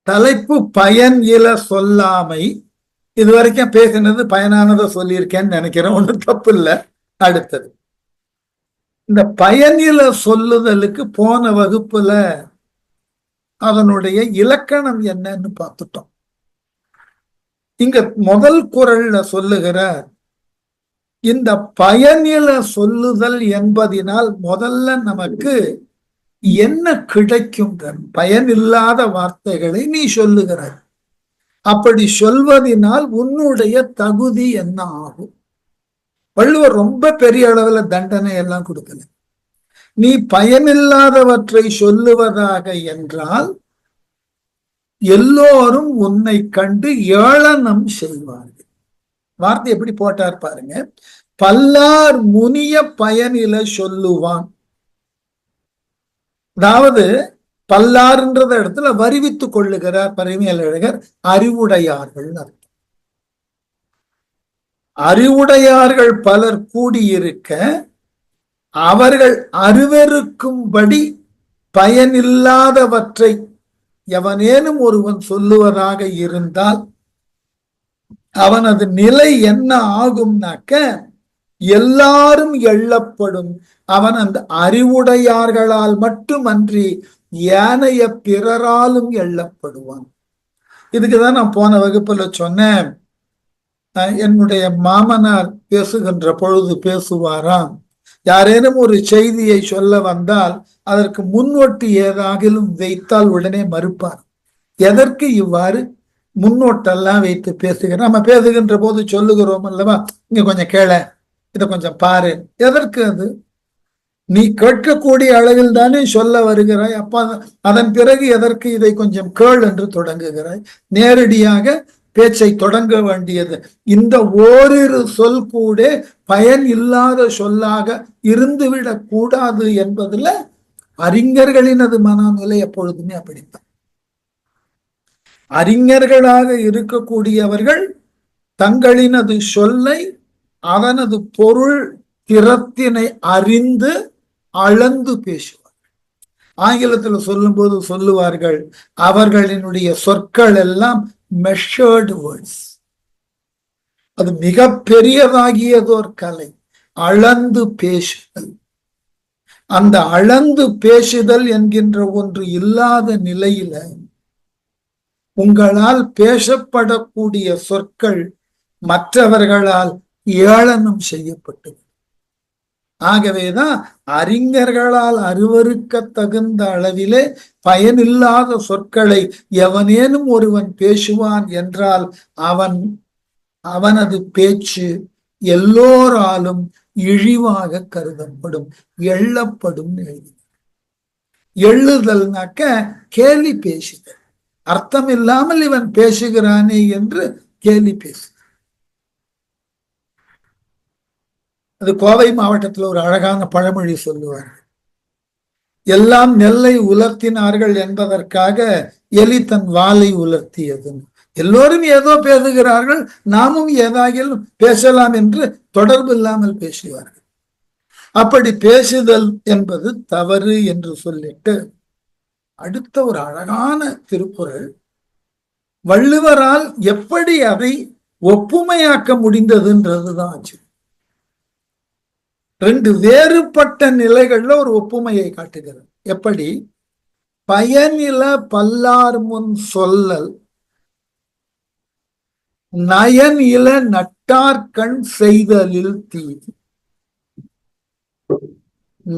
தலைப்பு பயன் இல சொல்லாமை. இதுவரைக்கும் பேசினது பயனானதை சொல்லியிருக்கேன்னு நினைக்கிறேன். ஒன்றும் தப்பு இல்லை. அடுத்தது இந்த பயனில சொல்லுதலுக்கு போன வகுப்புல அதனுடைய இலக்கணம் என்னன்னு பார்த்துட்டோம். இங்க முதல் குறள்ல சொல்லுகிற இந்த பயனில சொல்லுதல் என்பதினால் முதல்ல நமக்கு என்ன கிடைக்கும்? பயனில்லாத வார்த்தைகளை நீ சொல்லுகிறாய். அப்படி சொல்வதனால் உன்னுடைய தகுதி என்ன ஆகும்? வள்ளுவர் ரொம்ப பெரிய அளவுல தண்டனை எல்லாம் கொடுக்கல. நீ பயனில்லாதவற்றை சொல்லுவதாக என்றால் எல்லோரும் உன்னை கண்டு ஏளனம் செய்வார்கள். வார்த்தை எப்படி போட்டார் பாருங்க. பல்லார் முனிய பயனில சொல்லுவான். அதாவது பல்லாறுன்றத இடத்துல வருவித்துக் கொள்ளுகிறார் பரிமேலழகர். அறிவுடையார்கள் அர்த்தம். அறிவுடையார்கள் பலர் கூடியிருக்க அவர்கள் அருவருக்கும்படி பயனில்லாதவற்றை எவனேனும் ஒருவன் சொல்லுவதாக இருந்தால் அவனது நிலை என்ன ஆகும்னாக்க எல்லாரும் எள்ளப்படும். அவன் அந்த அறிவுடையார்களால் மட்டுமன்றி ஏனைய பிறராலும் எள்ளப்படுவான். இதுக்குதான் நான் போன வகுப்புல சொன்னேன். என்னுடைய மாமனார் பேசுகின்ற பொழுது பேசுவாராம். யாரேனும் ஒரு செய்தியை சொல்ல வந்தால் அதற்கு முன்னோட்டு ஏதாகிலும் வைத்தால் உடனே மறுப்பார். எதற்கு இவ்வாறு முன்னோட்டெல்லாம் வைத்து பேசுகிறேன்? நம்ம பேசுகின்ற போது சொல்லுகிறோம் அல்லவா, இங்க கொஞ்சம் கேள, இதை கொஞ்சம் பாரு. எதற்கு? அது நீ கேட்கக்கூடிய அளவில் தானே சொல்ல வருகிறாய். அப்பா அதன் பிறகு எதற்கு இதை கொஞ்சம் கேள் என்று தொடங்குகிறாய்? நேரடியாக பேச்சை தொடங்க வேண்டியது. இந்த ஓரிரு சொல் கூட பயன் இல்லாத சொல்லாக இருந்துவிடக் கூடாது என்பதுல அறிஞர்களினது மனநிலை எப்பொழுதுமே அப்படித்தான். அறிஞர்களாக இருக்கக்கூடியவர்கள் தங்களினது சொல்லை அவனது பொருள் திறத்தினை அறிந்து அளந்து பேசுவார்கள். ஆங்கிலத்தில் சொல்லும் போது சொல்லுவார்கள், அவர்களினுடைய சொற்கள் எல்லாம் மெஷர்டு வேர்ட்ஸ். அது மிக பெரியதாகியதோர் கலை, அளந்து பேசுதல். அந்த அளந்து பேசுதல் என்கின்ற ஒன்று இல்லாத நிலையில உங்களால் பேசப்படக்கூடிய சொற்கள் மற்றவர்களால் ஏளனம் செய்யப்பட்டது. ஆகவேதான் அறிஞர்களால் அருவருக்க தகுந்த அளவிலே பயனில்லாத சொற்களை எவனேனும் ஒருவன் பேசுவான் என்றால் அவனது பேச்சு எல்லோராலும் இழிவாக கருதப்படும், எள்ளப்படும். எள்ளுதல்னாக்க கேலி பேசுதல். அர்த்தம் இல்லாமல் இவன் பேசுகிறானே என்று கேலி பேசு. அது கோவை மாவட்டத்தில் ஒரு அழகான பழமொழி சொல்லுவார்கள். எல்லாம் நெல்லை உலர்த்தினார்கள் என்பதற்காக எலி தன் வாலை உலர்த்தியது. எல்லோரும் ஏதோ பேசுகிறார்கள், நாமும் ஏதாகிலும் பேசலாம் என்று தொடர்பு இல்லாமல் பேசுவார்கள். அப்படி பேசுதல் என்பது தவறு என்று சொல்லிட்டு அடுத்த ஒரு அழகான திருக்குறள், வள்ளுவரால் எப்படி அதை ஒப்புமையாக்க முடிந்ததுன்றதுதான் ஆச்சு. ரெண்டு வேறுபட்ட நிலைகள்ல ஒரு ஒப்புமையை காட்டுகிறது. எப்படி? பயனில பல்லார் முன் சொல்லல் நயன் இல நட்டார்கண் செய்தலில் தீது.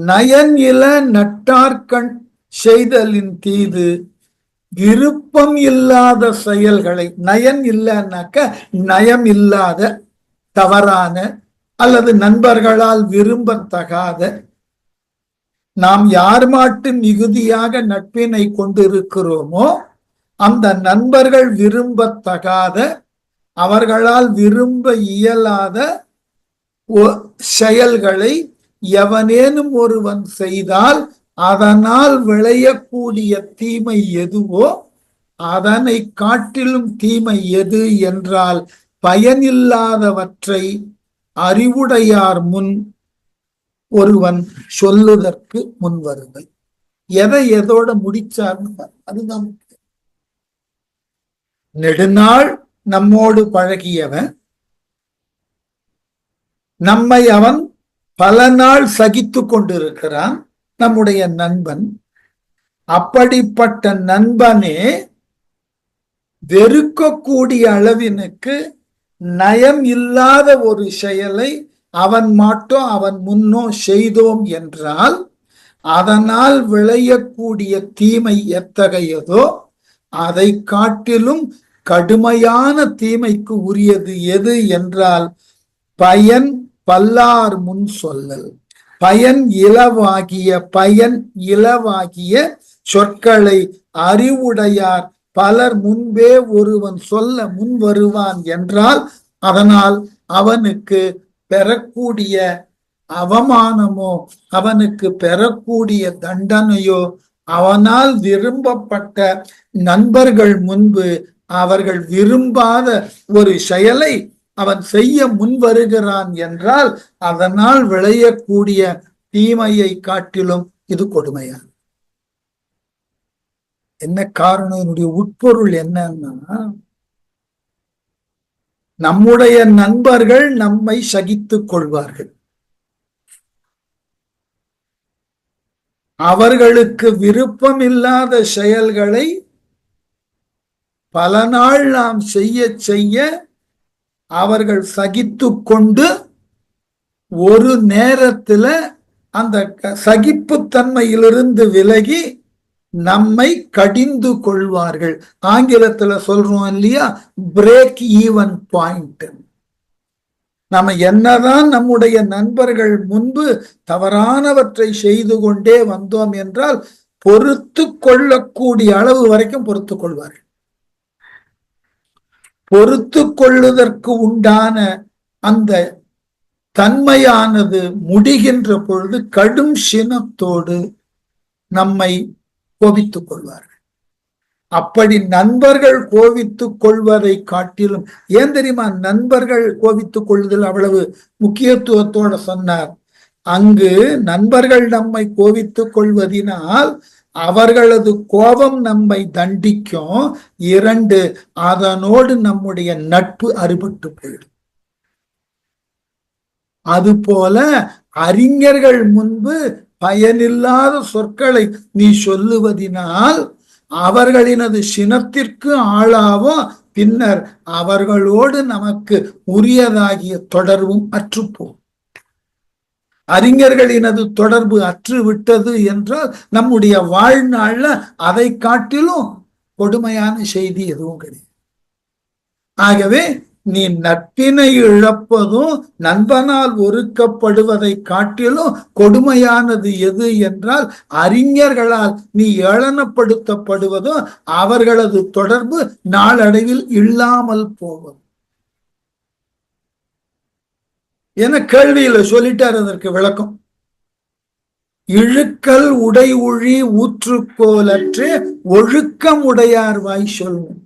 நயன் இல நட்டார்கண் செய்தலின் தீது விருப்பம் இல்லாத செயல்களை. நயன் இல்லைன்னாக்க நயம் இல்லாத, தவறான அல்லது நண்பர்களால் விரும்பத்தகாத, நாம் யார் மாட்டு மிகுதியாக நட்பினை கொண்டிருக்கிறோமோ அந்த நண்பர்கள் விரும்பத்தகாத, அவர்களால் விரும்ப இயலாத செயல்களை எவனேனும் ஒருவன் செய்தால் அதனால் விளையக்கூடிய தீமை எதுவோ அதனை காட்டிலும் தீமை எது என்றால் பயனில்லாதவற்றை அறிவுடையார் முன் ஒருவன் சொல்லுதற்கு முன் வருதல். எதை எதோட முடிச்சார்னு அதுதான். நெடுநாள் நம்மோடு பழகியவன், நம்மை அவன் பல நாள் சகித்து கொண்டிருக்கிறான், நம்முடைய நண்பன். அப்படிப்பட்ட நண்பனே வெறுக்கக்கூடிய அளவினுக்கு நயம் இல்லாத ஒரு செயலை அவன் அவன் முன்னோ செய்தோம் என்றால் அதனால் விளையக்கூடிய தீமை எத்தகையதோ அதை காட்டிலும் கடுமையான தீமைக்கு உரியது எது என்றால் பயன் பல்லார் முன் சொல்லல். பயன் இலவாகிய சொற்களை அறிவுடையார் பலர் முன்பே ஒருவன் சொல்ல முன் வருவான் என்றால் அதனால் அவனுக்கு பெறக்கூடிய அவமானமோ அவனுக்கு பெறக்கூடிய தண்டனையோ அவனால் விரும்பப்பட்ட நண்பர்கள் முன்பு அவர்கள் விரும்பாத ஒரு செயலை அவன் செய்ய முன் வருகிறான் என்றால் அதனால் விளையக்கூடிய தீமையை காட்டிலும் இது கொடுமையான. என்ன காரணம்? என்னுடைய உட்பொருள் என்னன்னா, நம்முடைய நண்பர்கள் நம்மை சகித்துக் கொள்வார்கள். அவர்களுக்கு விருப்பமில்லாத செயல்களை பல நாள் நாம் செய்ய அவர்கள் சகித்து கொண்டு ஒரு நேரத்துல அந்த சகிப்புத்தன்மையிலிருந்து விலகி நம்மை கடிந்து கொள்வார்கள். ஆங்கிலத்துல சொல்றோம் இல்லையா, பிரேக் ஈவன் பாயிண்ட். நம்ம என்னதான் நம்முடைய நண்பர்கள் முன்பு தவறானவற்றை செய்து கொண்டே வந்தோம் என்றால் பொறுத்து கொள்ளக்கூடிய அளவு வரைக்கும் பொறுத்து கொள்வார்கள். பொறுத்து கொள்ளுதற்கு உண்டான அந்த தன்மையானது முடிகின்ற பொழுது கடும் சினத்தோடு நம்மை கோபித்துக் கொள்வார்கள். அப்படி நண்பர்கள் கோபித்துக் கொள்வதை காட்டிலும், ஏன் தெரியுமா நண்பர்கள் கோபித்துக் கொள்ளுதல் அவ்வளவு முக்கியத்துவத்தோட சொன்னார்? அங்கு நண்பர்கள் நம்மை கோபித்துக் கொள்வதினால் அவர்களது கோபம் நம்மை தண்டிக்கும். 2, அதனோடு நம்முடைய நட்பு அறுபட்டு போயிடும். அதுபோல அறிஞர்கள் முன்பு பயனில்லாத சொற்களை நீ சொல்லுவதினால் அவர்களினது சினத்திற்கு ஆளாவோம். பின்னர் அவர்களோடு நமக்கு உரியதாகிய தொடர்பும் அற்றுப்போம். அறிஞர்களினது தொடர்பு அற்று விட்டது என்றால் நம்முடைய வாழ்நாள்ல அதை காட்டிலும் கொடுமையான செய்தி எதுவும் கிடையாது. ஆகவே நீ நட்பினை இழப்பதும் நண்பனால் ஒருக்கப்படுவதை காட்டிலும் கொடுமையானது எது என்றால் அறிஞர்களால் நீ ஏளனப்படுத்தப்படுவதும் அவர்களது தொடர்பு நாளடைவில் இல்லாமல் போவது என கேள்வியில சொல்லிட்டார். அதற்கு விளக்கம், இழுக்கல் உடை உழி ஊற்றுக்கோலற்று ஒழுக்கம் உடையார் வாய் சொல்லும்.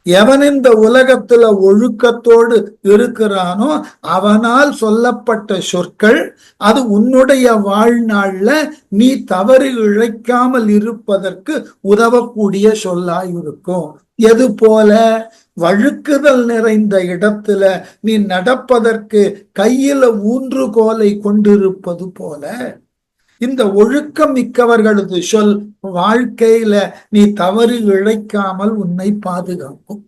எவன் இந்த உலகத்துல ஒழுக்கத்தோடு இருக்கிறானோ அவனால் சொல்லப்பட்ட சொற்கள் அது உன்னுடைய வாழ்நாள்ல நீ தவறு இழைக்காமல் இருப்பதற்கு உதவக்கூடிய சொல்லாயிருக்கும். எது போல? வழுக்குதல் நிறைந்த இடத்துல நீ நடப்பதற்கு கையில ஊன்றுகோலை கொண்டிருப்பது போல இந்த ஒழுக்கம் மிக்கவர்களது சொல் வாழ்க்கையில நீ தவறு இழைக்காமல் உன்னை பாதுகாக்கும்.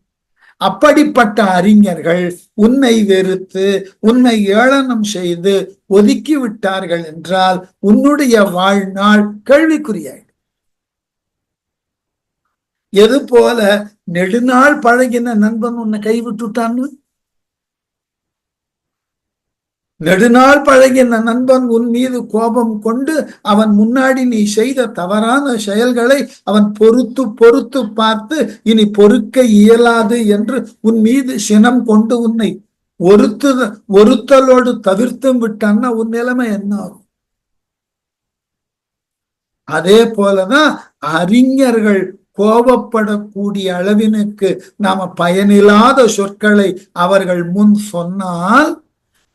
அப்படிப்பட்ட அறிஞர்கள் உன்னை வெறுத்து உன்னை ஏளனம் செய்து ஒதுக்கி விட்டார்கள் என்றால் உன்னுடைய வாழ்நாள் கேள்விக்குறியாயிடும். எது போல நெடுநாள் பழகின நண்பன் உன்னை கைவிட்டுட்டான்னு, நெடுநாள் பழகின நண்பன் உன் மீது கோபம் கொண்டு அவன் முன்னாடி நீ செய்த தவறான செயல்களை அவன் பொறுத்து பார்த்து இனி பொறுக்க இயலாது என்று உன் மீது சினம் கொண்டு உன்னை ஒருத்தலோடு தவிர்த்தும் விட்டான்னா உன் நிலைமை என்ன ஆகும்? அதே போலதான் அறிஞர்கள் கோபப்படக்கூடிய அளவினுக்கு நாம பயனில்லாத சொற்களை அவர்கள் முன் சொன்னால்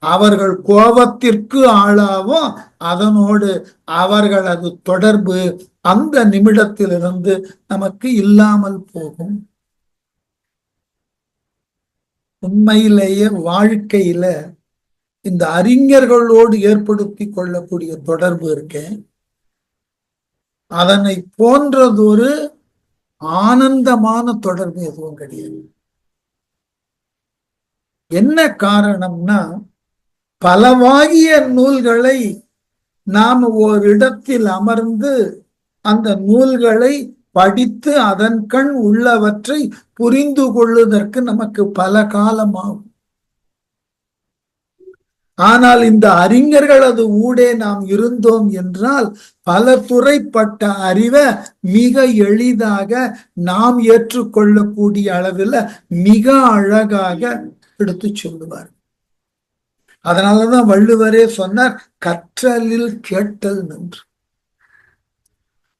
அவர்கள் கோபத்திற்கு ஆளாவும். அதனோடு அவர்களது தொடர்பு அந்த நிமிடத்திலிருந்து நமக்கு இல்லாமல் போகும். உண்மையிலேயே வாழ்க்கையில இந்த அறிஞர்களோடு ஏற்படுத்தி கொள்ளக்கூடிய தொடர்பு இருக்கேன், அதனை போன்றதொரு ஆனந்தமான தொடர்பு எதுவும் கிடையாது. என்ன காரணம்னா, பலவாகிய நூல்களை நாம் ஒரு இடத்தில் அமர்ந்து அந்த நூல்களை படித்து அதன் கண் உள்ளவற்றை புரிந்து கொள்வதற்கு நமக்கு பல காலமாகும். ஆனால் இந்த அறிஞர்களது ஊடே நாம் இருந்தோம் என்றால் பல துறைப்பட்ட அறிவை மிக எளிதாக நாம் ஏற்றுக்கொள்ளக்கூடிய அளவில் மிக அழகாக எடுத்து சொல்லுவார். அதனாலதான் வள்ளுவரே சொன்னார், கற்றலில் கேட்டல் நன்று.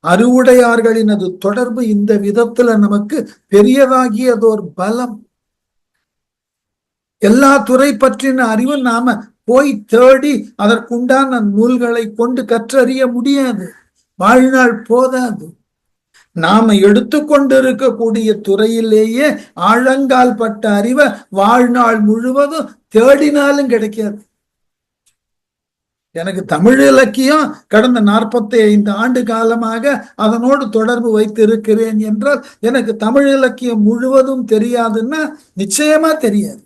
அறிவுடையார்களினது தொடர்பு இந்த விதத்துல நமக்கு பெரியதாகியதோர் பலம். எல்லா துறை பற்றின அறிவு நாம போய் தேடி அதற்குண்டான நூல்களை கொண்டு கற்றறிய முடியாது, வாழ்நாள் போதாது. நாம எடுத்துக்கொண்டிருக்கக்கூடிய துறையிலேயே ஆழங்கால் பட்ட அறிவை வாழ்நாள் முழுவதும் தேடினாலும் கிடைக்காது. எனக்கு தமிழ் இலக்கியம் கடந்த 45 ஆண்டு காலமாக அதனோடு தொடர்பு வைத்திருக்கிறேன் என்றால் எனக்கு தமிழ் இலக்கியம் முழுவதும் தெரியாதுன்னா நிச்சயமா தெரியாது.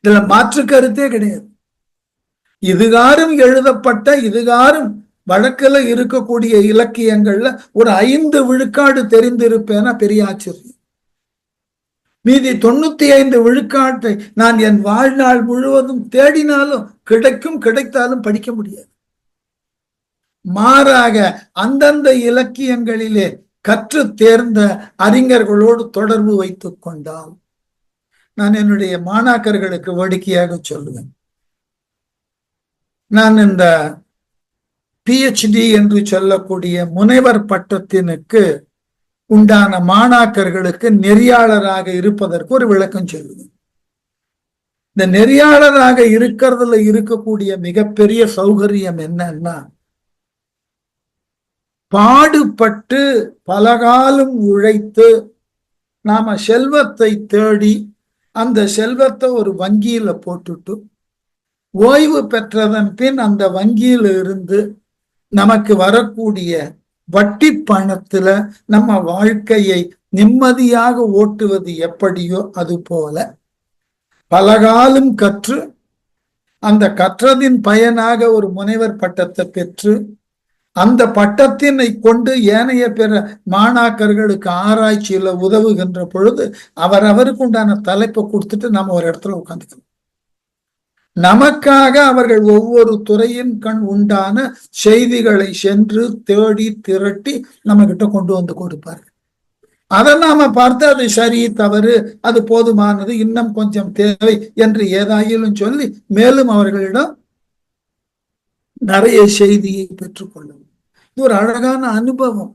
இதுல மாற்று கருத்தே கிடையாது. இதுகாரும் எழுதப்பட்ட இதுகாரும் வழக்கில் இருக்கக்கூடிய இலக்கியங்கள்ல ஒரு 5 விழுக்காடு தெரிந்திருப்பேன்னா பெரிய ஆச்சரியம். மீதி 95 விழுக்காட்டை நான் என் வாழ்நாள் முழுவதும் தேடினாலும் கிடைத்தாலும் படிக்க முடியாது. மாறாக அந்தந்த இலக்கியங்களிலே கற்று தேர்ந்த அறிஞர்களோடு தொடர்பு வைத்துக் கொண்டால், நான் என்னுடைய மாணாக்கர்களுக்கு வேடிக்கையாக சொல்லுவேன், நான் இந்த PhD என்று சொல்லக்கூடிய முனைவர் பட்டத்தினுக்கு உண்டான மாணாக்கர்களுக்கு நெறியாளராக இருப்பதற்கு ஒரு விளக்கம் சொல்லுவேன். இந்த நெறியாளராக இருக்கிறதுல இருக்கக்கூடிய மிகப்பெரிய சௌகரியம் என்னன்னா, பாடுபட்டு பலகாலம் உழைத்து நாம செல்வத்தை தேடி அந்த செல்வத்தை ஒரு வங்கியில போட்டுட்டு ஓய்வு பெற்றதன் பின் அந்த வங்கியில இருந்து நமக்கு வரக்கூடிய வட்டி பணத்துல நம்ம வாழ்க்கையை நிம்மதியாக ஓட்டுவது எப்படியோ அது போல பலகாலம் கற்று அந்த கற்றதின் பயனாக ஒரு முனைவர் பட்டத்தை பெற்று அந்த பட்டத்தினை கொண்டு ஏனைய பிற மாணாக்கர்களுக்கு ஆராய்ச்சியில உதவுகின்ற பொழுது அவருக்கு உண்டான தலைப்பை கொடுத்துட்டு நம்ம ஒரு இடத்துல உட்காந்துக்கணும். நமக்காக அவர்கள் ஒவ்வொரு துறையின் கண் உண்டான செய்திகளை சென்று தேடி திரட்டி நம்ம கிட்ட கொண்டு வந்து கொடுப்பார்கள். அதை நாம பார்த்து அது சரி தவறு அது போதுமானது இன்னும் கொஞ்சம் தேவை என்று ஏதாயிலும் சொல்லி மேலும் அவர்களிடம் நிறைய செய்தியை பெற்றுக்கொள்ளும். இது ஒரு அழகான அனுபவம்.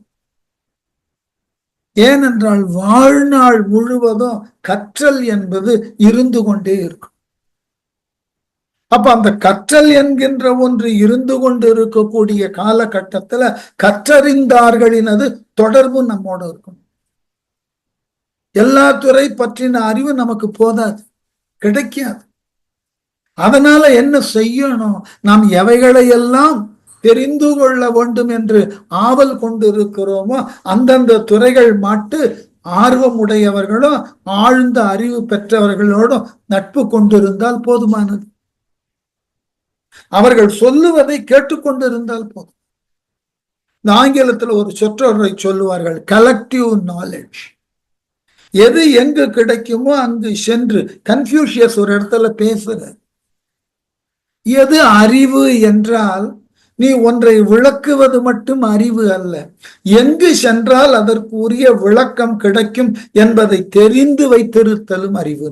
ஏனென்றால் வாழ்நாள் முழுவதும் கற்றல் என்பது இருந்து கொண்டே இருக்கும். அப்ப அந்த கற்றல் என்கின்ற ஒன்று இருந்து கொண்டு இருக்கக்கூடிய காலகட்டத்துல கற்றறிந்தார்களினது தொடர்பு நம்மோட இருக்கும். எல்லா துறை பற்றின அறிவு நமக்கு போதாது, கிடைக்காது. அதனால என்ன செய்யணும், நாம் எவைகளை எல்லாம் தெரிந்து கொள்ள வேண்டும் என்று ஆவல் கொண்டிருக்கிறோமோ அந்தந்த துறைகள் மாட்டு ஆர்வம் உடையவர்களும் ஆழ்ந்த அறிவு பெற்றவர்களோடும் நட்பு கொண்டிருந்தால் போதுமானது. அவர்கள் சொல்லுவதை கேட்டுக்கொண்டிருந்தால் போதும். இந்த ஆங்கிலத்துல ஒரு சொற்றொடரை சொல்லுவார்கள், கலெக்டிவ் நாலேஜ். எது எங்கு கிடைக்குமோ அங்கு சென்று, கன்ஃபியூஷியஸ் ஒரு இடத்துல பேசுறார், எது அறிவு என்றால் நீ ஒன்றை விளக்குவது மட்டும் அறிவு அல்ல, எங்கு சென்றால் அதற்கு உரிய விளக்கம் கிடைக்கும் என்பதை தெரிந்து வைத்திருத்தலும் அறிவு.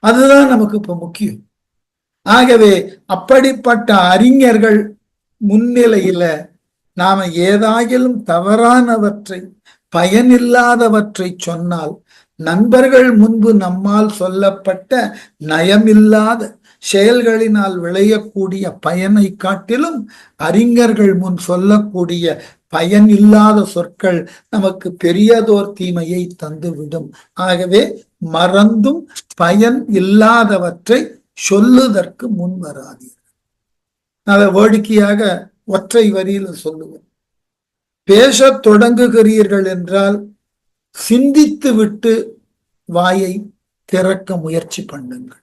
அதுதான் நமக்கு இப்ப முக்கியம். ஆகவே அப்படிப்பட்ட அறிஞர்கள் முன்னிலையில நாம ஏதாயிலும் தவறானவற்றை பயனில்லாதவற்றை சொன்னால் நண்பர்கள் முன்பு நம்மால் சொல்லப்பட்ட நயமில்லாத செயல்களினால் விளையக்கூடிய பயனை காட்டிலும் அறிஞர்கள் முன் சொல்லக்கூடிய பயன் இல்லாத சொற்கள் நமக்கு பெரியதோர் தீமையை தந்துவிடும். ஆகவே மறந்தும் பயன் இல்லாதவற்றை சொல்லுதற்கு முன் வராதீர்கள். அதை வேடிக்கையாக ஒற்றை வரியில் சொல்லுவேன். பேசத் தொடங்குகிறீர்கள் என்றால் சிந்தித்து விட்டு வாயை திறக்க முயற்சி பண்ணுங்கள்.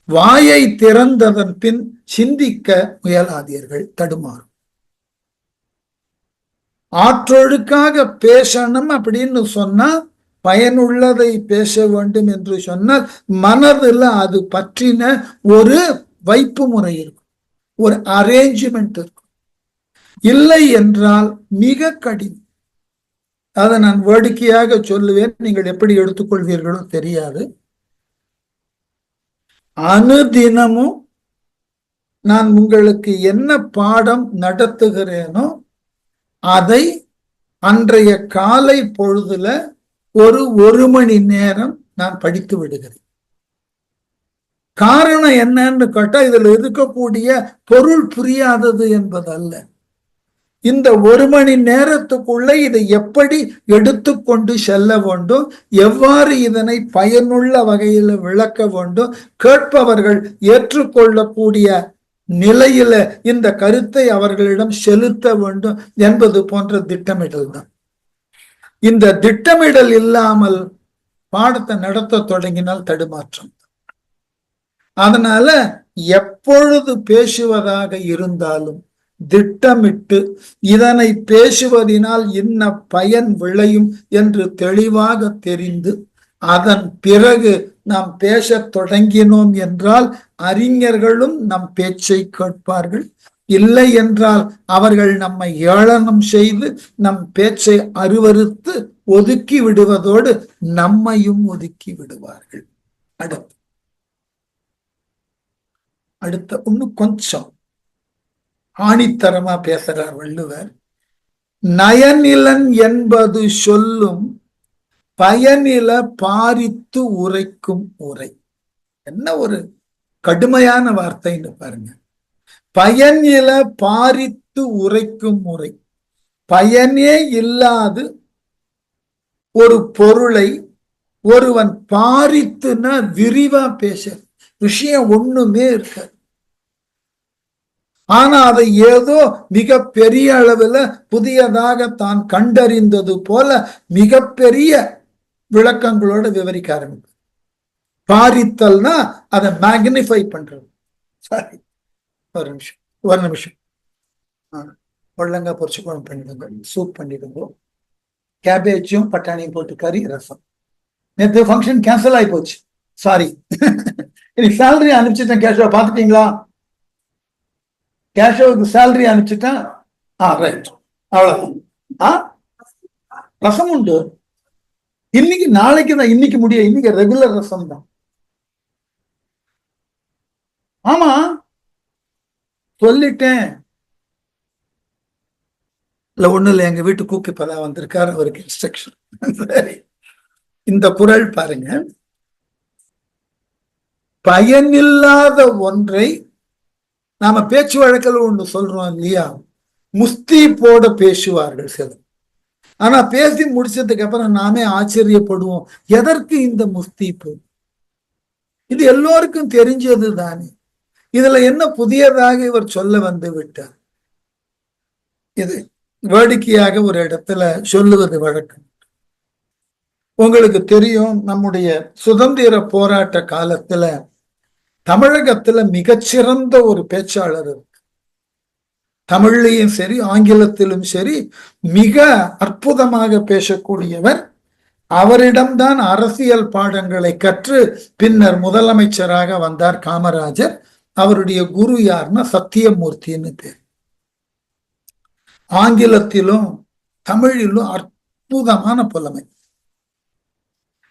வாயை திறந்ததன் பின் சிந்திக்க முயலாதீர்கள், தடுமாறும். ஆற்றொழுக்காக பேசணும் அப்படின்னு சொன்னா, பயனுள்ளதை பேச வேண்டும் என்று சொன்னால் மனதில் அது பற்றின ஒரு வைப்பு முறை இருக்கும், ஒரு அரேஞ்ச்மெண்ட் இருக்கும். இல்லை என்றால் மிக கடினம். அதை நான் வேடிக்கையாக சொல்லுவேன், நீங்கள் எப்படி எடுத்துக்கொள்வீர்களோ தெரியாது. அனுதினமும் நான் உங்களுக்கு என்ன பாடம் நடத்துகிறேனோ அதை அன்றைய காலை பொழுதுல ஒரு மணி நேரம் நான் படித்து விடுகிறேன். காரணம் என்னன்னு கேட்டா, இதுல இருக்கக்கூடிய பொருள் புரியாதது என்பதல்ல. இந்த ஒரு மணி நேரத்துக்குள்ள இதை எப்படி எடுத்துக்கொண்டு செல்ல வேண்டும், எவ்வாறு இதனை பயனுள்ள வகையில் விளக்க வேண்டும், கேட்பவர்கள் ஏற்றுக்கொள்ளக்கூடிய நிலையில இந்த கருத்தை அவர்களிடம் செலுத்த வேண்டும் என்பது போன்ற திட்டமிடல் தான். இந்த திட்டமிடல் இல்லாமல் பாடத்தை நடத்த தொடங்கினால் தடுமாற்றம். அதனால எப்பொழுது பேசுவதாக இருந்தாலும் திட்டமிட்டு இதனை பேசுவதனால் இன்ன பயன் விளையும் என்று தெளிவாக தெரிந்து அதன் பிறகு நாம் பேச தொடங்கினோம் என்றால் அறிஞர்களும் நம் பேச்சை கேட்பார்கள். இல்லை என்றால் அவர்கள் நம்மை ஏளனம் செய்து நம் பேச்சை அருவருத்து ஒதுக்கி விடுவதோடு நம்மையும் ஒதுக்கி விடுவார்கள். அடுத்த இன்னும் கொஞ்சம் ஆணித்தரமா பேசுறார் வள்ளுவர். நயனிலன் என்பது சொல்லும் பயனில பாரித்து உரைக்கும் உரை. என்ன ஒரு கடுமையான வார்த்தைன்னு பாருங்க. பயனில பாரித்து உரைக்கும் முறை. பயனே இல்லாது ஒரு பொருளை ஒருவன் பாரித்துனா விரிவா பேச விஷயம் ஒண்ணுமே இருக்காது. ஆனா அதை ஏதோ மிக பெரிய அளவுல புதியதாக தான் கண்டறிந்தது போல மிகப்பெரிய விளக்கங்களோட விவரிக்க ஆரம்பிக்கும். பாரித்தல்னா அதை மேக்னிஃபை பண்றது. சாரி, ஒரு நிமிஷம் ஒழுங்கா பொரிச்சு குழம்பு பண்ணிடுங்க, சூப் பண்ணிடுங்க. கேபேஜும் பட்டாணியும் போட்டு கறி ரசம். நேற்று ஃபங்க்ஷன் கேன்சல் ஆகி போச்சு, சாரி. இன்னைக்கு சேலரி அனுப்பிச்சிட்டேன். கேஷுவா பாத்துட்டீங்களா? கேஷுவுக்கு சேலரி அனுப்பிச்சிட்டேன். ரைட், அவ்வளவுதான். ரசம் உண்டு இன்னைக்கு, நாளைக்கு தான். இன்னைக்கு முடியும், இன்னைக்கு ரெகுலர் ரசம் தான். ஆமா சொல்லிட்டேன். இல்ல ஒண்ணு இல்ல, எங்க வீட்டு கூக்கு இப்பதான் வந்திருக்காரு, அவருக்கு இன்ஸ்ட்ரக்ஷன். சரி, இந்த குறள் பாருங்க. பயனில்லாத ஒன்றை நாம பேச்சு வழக்கில் ஒண்ணு சொல்றோம் இல்லையா, முஸ்தி போட பேசுவார்கள் சிலர். ஆனா பேசி முடிச்சதுக்கு அப்புறம் நாமே ஆச்சரியப்படுவோம், எதற்கு இந்த முஸ்தி போ? இது எல்லோருக்கும் தெரிஞ்சது தானே, இதுல என்ன புதியதாக இவர் சொல்ல வந்து விட்டார்? இது வேடிக்கையாக ஒரு இடத்துல சொல்லுவது வழக்கம். உங்களுக்கு தெரியும், நம்முடைய சுதந்திர போராட்ட காலத்துல தமிழகத்துல மிகச்சிறந்த ஒரு பேச்சாளர் இருக்கு. தமிழ்லையும் சரி ஆங்கிலத்திலும் சரி மிக அற்புதமாக பேசக்கூடியவர். அவரிடம்தான் அரசியல் பாடங்களை கற்று பின்னர் முதலமைச்சராக வந்தார் காமராஜர். அவருடைய குரு யாருன்னா சத்தியமூர்த்தின்னு பேர். ஆங்கிலத்திலும் தமிழிலும் அற்புதமான புலமை.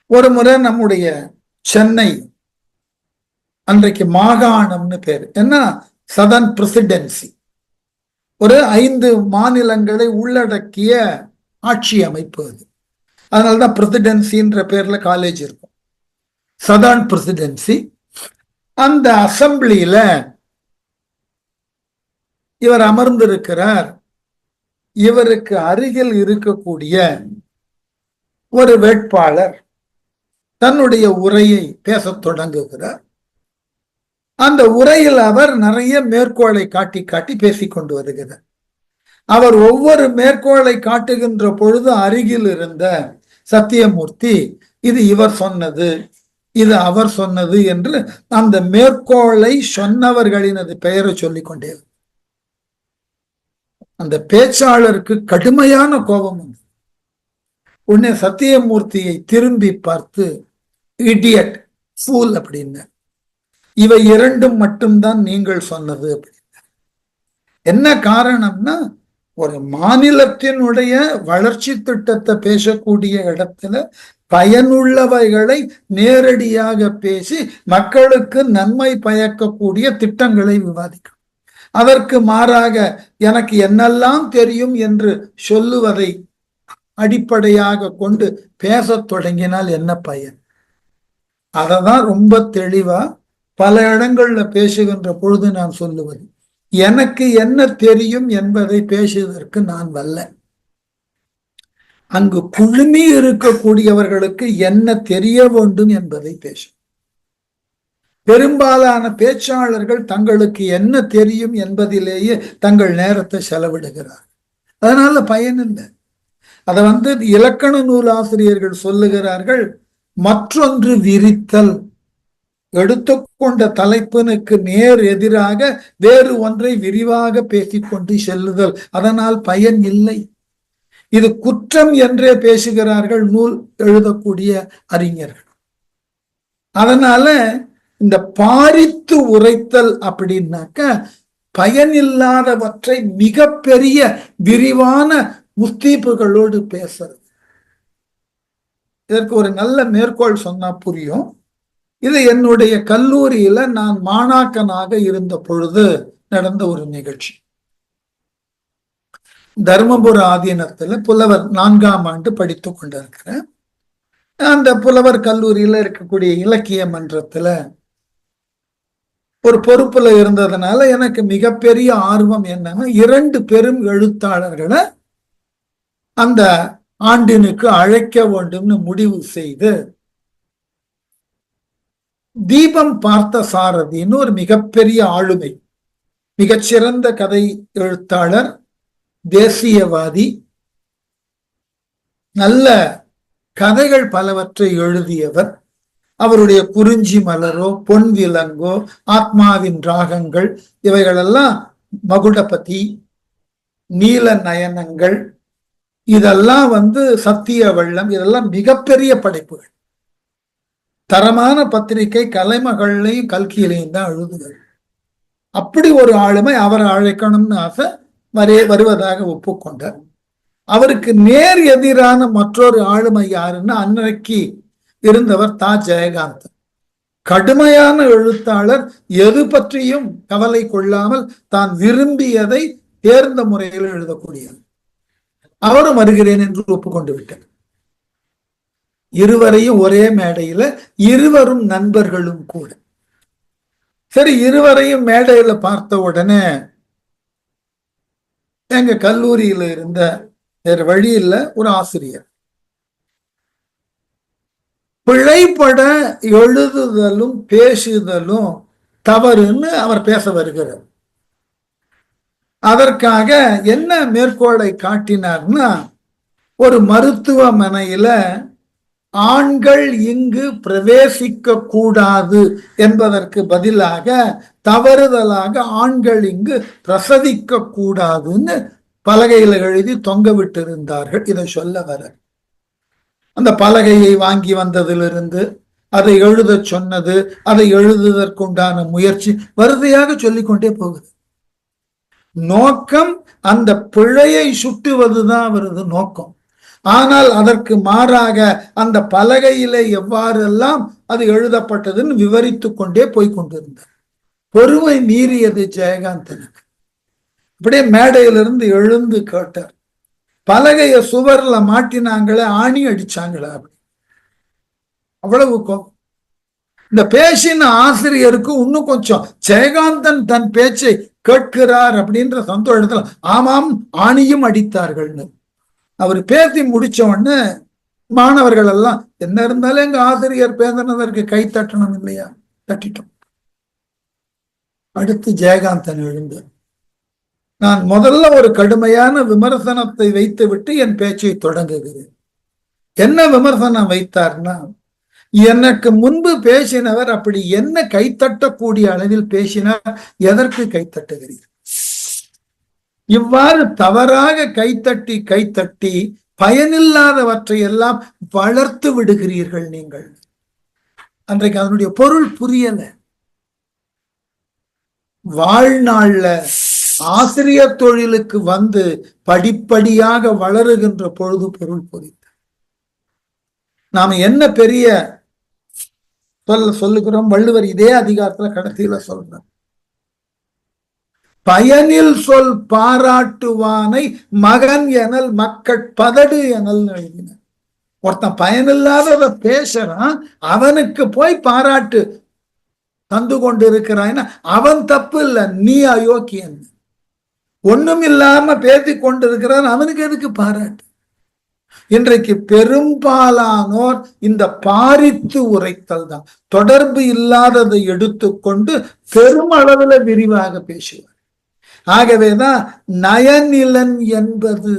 ஒரு முறை நம்முடைய சென்னை, அன்றைக்கு மாகாணம்னு பேரு, என்ன சதர்ன் பிரசிடென்சி, ஒரு 5 மாநிலங்களை உள்ளடக்கிய ஆட்சி அமைப்பு அது. அதனாலதான் பிரசிடென்சின்ற பேர்ல காலேஜ் இருக்கும், சதர்ன் பிரசிடென்சி. அந்த அசம்பிளியில இவர் அமர்ந்திருக்கிறார். இவருக்கு அருகில் இருக்கக்கூடிய ஒரு வேட்பாளர் தன்னுடைய உரையை பேசத் தொடங்குகிறார். அந்த உரையில் அவர் நிறைய மேற்கோளை காட்டி காட்டி பேசிக் கொண்டு வருகிறார். அவர் ஒவ்வொரு மேற்கோளை காட்டுகின்ற பொழுது அருகில் இருந்த சத்தியமூர்த்தி இது இவர் சொன்னது, இது அவர் சொன்னது என்று அந்த மேற்கோளை சொன்னவர்களினது பெயரை சொல்லிக் கொண்டே அந்த பேச்சாளருக்கு கடுமையான கோபம் உண்டு. உடனே சத்தியமூர்த்தியை திரும்பி பார்த்து இடியட், ஃபூல் அப்படின்னு, இவை இரண்டும் மட்டும்தான் நீங்கள் சொன்னது அப்படின்னு. என்ன காரணம்னா, ஒரு மாநிலத்தினுடைய வளர்ச்சி திட்டத்தை பேசக்கூடிய இடத்துல பயனுள்ளவைகளை நேரடியாக பேசி மக்களுக்கு நன்மை பயக்கக்கூடிய திட்டங்களை விவாதிக்கும். அதற்கு மாறாக எனக்கு என்னெல்லாம் தெரியும் என்று சொல்லுவதை அடிப்படையாக கொண்டு பேசத் தொடங்கினால் என்ன பயன்? அததான் ரொம்ப தெளிவா பல இடங்கள்ல பேசுகின்ற பொழுது நான் சொல்லுவது, எனக்கு என்ன தெரியும் என்பதை பேசுவதற்கு நான் வல்ல. அங்கு குழுமி இருக்கக்கூடியவர்களுக்கு என்ன தெரிய வேண்டும் என்பதை பேசும். பெரும்பாலான பேச்சாளர்கள் தங்களுக்கு என்ன தெரியும் என்பதிலேயே தங்கள் நேரத்தை செலவிடுகிறார். அதனால பயன் இல்லை. அதை இலக்கண நூல் ஆசிரியர்கள் சொல்லுகிறார்கள், மற்றொன்று விரித்தல், எடுத்துக்கொண்ட தலைப்பினுக்கு நேர் எதிராக வேறு ஒன்றை விரிவாக பேசிக்கொண்டு செல்லுதல், அதனால் பயன் இல்லை. இது குற்றம் என்றே பேசுகிறார்கள் நூல் எழுதக்கூடிய அறிஞர்கள். அதனால இந்த பாரித்து உரைத்தல் அப்படின்னாக்க பயனில்லாதவற்றை மிக பெரிய விரிவான முஸ்தீப்புகளோடு பேசுறது. இதற்கு ஒரு நல்ல மேற்கோள் சொன்னா புரியும். இது என்னுடைய கல்லூரியில நான் மாணாக்கனாக இருந்த பொழுது நடந்த ஒரு நிகழ்ச்சி. தர்மபுர ஆதீனத்துல புலவர் 4ஆம் ஆண்டு படித்துக் கொண்டிருக்கிறேன். அந்த புலவர் கல்லூரியில இருக்கக்கூடிய இலக்கிய மன்றத்துல ஒரு பொறுப்புல இருந்ததுனால எனக்கு மிகப்பெரிய ஆர்வம் என்னன்னா, 2 பெரும் எழுத்தாளர்களை அந்த ஆண்டினுக்கு அழைக்க வேண்டும்னு முடிவு செய்து, தீபம் பார்த்த சாரதின்னு ஒரு மிகப்பெரிய ஆளுமை, மிகச்சிறந்த கதை எழுத்தாளர், தேசியவாதி, நல்ல கதைகள் பலவற்றை எழுதியவர். அவருடைய குறிஞ்சி மலரோ, பொன் விலங்கோ, ஆத்மாவின் ராகங்கள், இவைகளெல்லாம், மகுடபதி, நீல நயனங்கள், இதெல்லாம் சத்திய வெள்ளம், இதெல்லாம் மிகப்பெரிய படைப்புகள். தரமான பத்திரிகை கலைமகள்லையும் கல்கியிலையும் தான் எழுதுகள். அப்படி ஒரு ஆளுமை, அவரை அழைக்கணும்னு ஆசை, வருவதாக ஒப்புக்கொண்டார். அவருக்கு நேர் எதிரான மற்றொரு ஆளுமை யாருன்னா, அன்றைக்கு இருந்தவர் தா ஜெயகாந்தன். கடுமையான எழுத்தாளர், எது பற்றியும் கவலை கொள்ளாமல் தான் விரும்பியதை தேர்ந்த முறையில் எழுதக்கூடியவர். அவரும் வருகிறேன் என்று ஒப்புக்கொண்டு விட்டார். இருவரையும் ஒரே மேடையில, இருவரும் நண்பர்களும் கூட. சரி, இருவரையும் மேடையில பார்த்த உடனே எங்க கல்லூரியில இருந்த, வேற வழி இல்ல, ஒரு ஆசிரியர் பிழைப்பட எழுதுதலும் பேசுதலும் தவறுன்னு அவர் பேச வருகிறார். அதற்காக என்ன மேற்கோளை காட்டினார்னா, ஒரு மருத்துவமனையில ஆண்கள் இங்கு பிரவேசிக்க கூடாது என்பதற்கு பதிலாக தவறுதலாக ஆண்கள் இங்கு பிரசவிக்க கூடாதுன்னு பலகையில எழுதி தொங்க விட்டிருந்தார்கள். இதை சொல்ல வர அந்த பலகையை வாங்கி வந்ததிலிருந்து அதை எழுத சொன்னது, அதை எழுதுவதற்குண்டான முயற்சி, வரிசையாக சொல்லிக்கொண்டே போகுது. நோக்கம் அந்த பிழையை சுட்டுவதுதான் அவரது நோக்கம். ஆனால் அதற்கு மாறாக அந்த பலகையிலே எவ்வாறெல்லாம் அது எழுதப்பட்டதுன்னு விவரித்து கொண்டே போய்கொண்டிருந்தார். பொறுமை மீறியது ஜெயகாந்தனுக்கு. அப்படியே மேடையிலிருந்து எழுந்து கேட்டார், பலகைய சுவர்ல மாட்டினாங்களே, ஆணி அடிச்சாங்களா? அப்படி அவ்வளவு கோபம். இந்த பேசின ஆசிரியருக்கு இன்னும் கொஞ்சம் ஜெயகாந்தன் தன் பேச்சை கேட்கிறார் அப்படின்ற சந்தோஷத்துல ஆமாம் ஆணியும் அடித்தார்கள்னு அவர் பேசி முடிச்ச உடனே மாணவர்கள் எல்லாம் என்ன இருந்தாலும் எங்க ஆசிரியர் பேசினதற்கு கை தட்டணும் இல்லையா, தட்டிட்டோம். அடுத்து ஜெயகாந்தன் எழுந்து நான் முதல்ல ஒரு கடுமையான விமர்சனத்தை வைத்து விட்டு என் பேச்சை தொடங்குகிறேன். என்ன விமர்சனம் வைத்தார்னா, எனக்கு முன்பு பேசினவர் அப்படி என்ன கைத்தட்டக்கூடிய அளவில் பேசினார், எதற்கு கைத்தட்டுகிறீர்? இவ்வாறு தவறாக கைத்தட்டி கைத்தட்டி பயனில்லாதவற்றை எல்லாம் வளர்த்து விடுகிறீர்கள் நீங்கள். அன்றைக்கு அதனுடைய பொருள் புரியல. வாழ்நாள்ல ஆசிரியர் தொழிலுக்கு வந்து படிப்படியாக வளருகின்ற பொழுது பொருள் புரிந்து நாம என்ன பெரிய சொல்லுகிறோம். வள்ளுவர் இதே அதிகாரத்துல கடைசியில சொல்றார், பயனில் சொல் பாராட்டுவானை மகன் எனல் மக்கட் பதடு எனல் எழுதின. ஒருத்தன் பயனில்லாதத பேசுறான், அவனுக்கு போய் பாராட்டு தந்து கொண்டு இருக்கிறான், அவன் தப்பு இல்லை, நீ அயோக்கியன். ஒண்ணும் இல்லாம பேசி கொண்டிருக்கிறான், அவனுக்கு எதுக்கு பாராட்டு? இன்றைக்கு பெரும்பாலானோர் இந்த பாரித்து உரைத்தல் தான், தொடர்பு இல்லாததை எடுத்துக்கொண்டு பெருமளவுல விரிவாக பேசுவார். ஆகவேதான் நயனிலன் என்பது,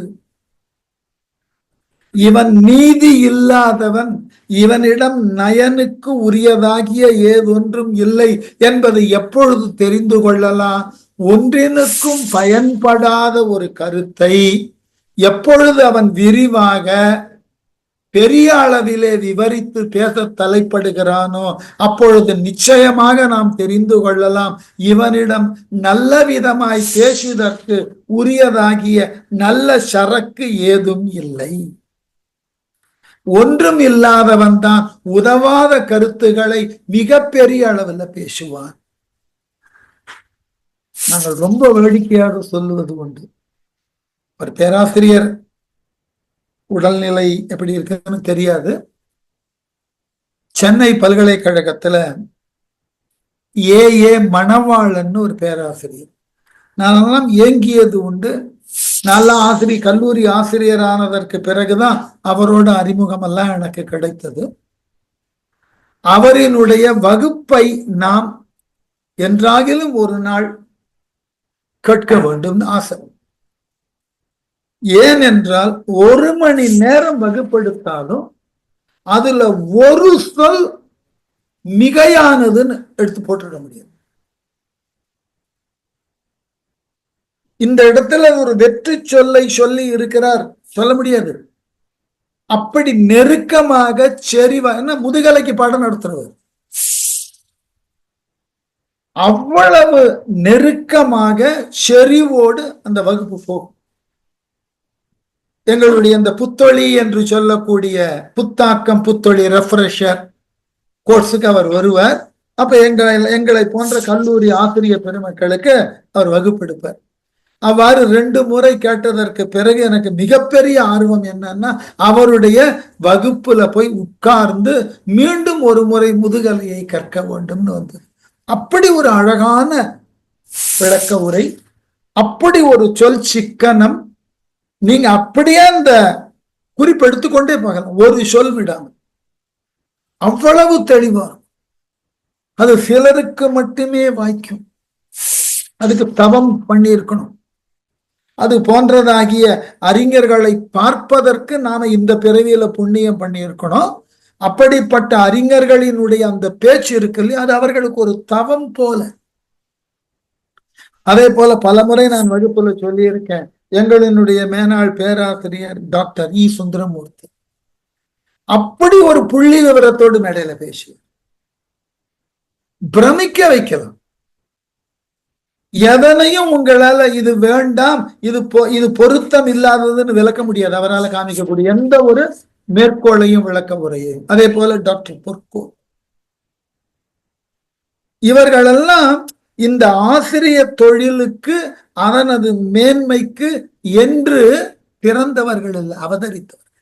இவன் நீதி இல்லாதவன், இவனிடம் நயனுக்கு உரியதாகிய ஏதொன்றும் இல்லை என்பதை எப்பொழுது தெரிந்து கொள்ளலாம்? ஒன்றினுக்கும் பயன்படாத ஒரு கருத்தை எப்பொழுது அவன் விரிவாக பெரிய அளவிலே விவரித்து பேச தலைப்படுகிறானோ அப்பொழுது நிச்சயமாக நாம் தெரிந்து கொள்ளலாம், இவனிடம் நல்ல விதமாய் பேசுவதற்கு உரியதாகிய நல்ல சரக்கு ஏதும் இல்லை. ஒன்றும் இல்லாதவன் தான் உதவாத கருத்துக்களை மிக பெரிய அளவில் பேசுவான். நாங்கள் ரொம்ப வேடிக்கையாக சொல்லுவது உண்டு. ஒரு பேராசிரியர் உடல்நிலை எப்படி இருக்குன்னு தெரியாது, சென்னை பல்கலைக்கழகத்துல ஏ மணவாளன் ஒரு பேராசிரியர், நான் ஏங்கியது உண்டு. நல்ல ஆசிரியர், கல்லூரி ஆசிரியர் ஆனதற்கு பிறகுதான் அவரோட அறிமுகம் எல்லாம் எனக்கு கிடைத்தது. அவரினுடைய வகுப்பை நாம் என்றாகிலும் ஒரு நாள் கேட்க வேண்டும் ஆசை. ஏனென்றால் 1 மணி நேரம் வகுப்பெடுத்தாலும் அதுல ஒரு சொல் மிகையானதுன்னு எடுத்து போட்டுட முடியாது. இந்த இடத்துல ஒரு வெற்றி சொல்லை சொல்லி இருக்கிறார், சொல்ல முடியாது. அப்படி நெருக்கமாக செறிவா, என்ன முதுகலைக்கு பாடம் நடத்துறவர், அவ்வளவு நெருக்கமாக செறிவோடு அந்த வகுப்பு போகும். எங்களுடைய இந்த புத்தொழி என்று சொல்லக்கூடிய புத்தாக்கம், புத்தொழி ரெஃப்ரெஷர் கோர்ஸுக்கு அவர் வருவார். அப்ப எங்களை போன்ற கல்லூரி ஆசிரியர் பெருமக்களுக்கு அவர் வகுப்பெடுப்பார். அவ்வாறு 2 முறை கேட்டதற்கு பிறகு எனக்கு மிகப்பெரிய ஆர்வம் என்னன்னா, அவருடைய வகுப்புல போய் உட்கார்ந்து மீண்டும் ஒரு முறை முதுகலையை கற்க வேண்டும்னு வந்தது. அப்படி ஒரு அழகான விளக்க உரை, அப்படி ஒரு சொல் சிக்கனம். நீங்க அப்படியே அந்த குறிப்பு எடுத்துக்கொண்டே பார்க்கலாம், ஒரு சொல் விடாம அவ்வளவு தெளிவா. அது சிலருக்கு மட்டுமே வாய்க்கும், அதுக்கு தவம் பண்ணியிருக்கணும். அது போன்றதாகிய அறிஞர்களை பார்ப்பதற்கு நாம இந்த பிறவியில புண்ணியம் பண்ணியிருக்கணும். அப்படிப்பட்ட அறிஞர்களினுடைய அந்த பேச்சு இருக்கு இல்லையா, அது அவர்களுக்கு ஒரு தவம் போல. அதே போல பலமுறை நான் வகுப்புல சொல்லியிருக்கேன், எங்களினுடைய மேனாள் பேராசிரியர் டாக்டர் இ சுந்தரமூர்த்தி அப்படி ஒரு புள்ளி விவரத்தோடு மேடையில பேசி பிரமிக்க வைக்கலாம். எதனையும் உங்களால இது வேண்டாம், இது பொருத்தம் இல்லாததுன்னு விளக்க முடியாது. அவரால் காமிக்கக்கூடிய எந்த ஒரு மேற்கோளையும் விளக்க உரையும். அதே போல டாக்டர் பொற்கோ, இவர்களெல்லாம் இந்த ஆசிரியர் தொழிலுக்கு அதனது மேன்மைக்கு என்று பிறந்தவர்கள் அல்ல, அவதரித்தவர்கள்.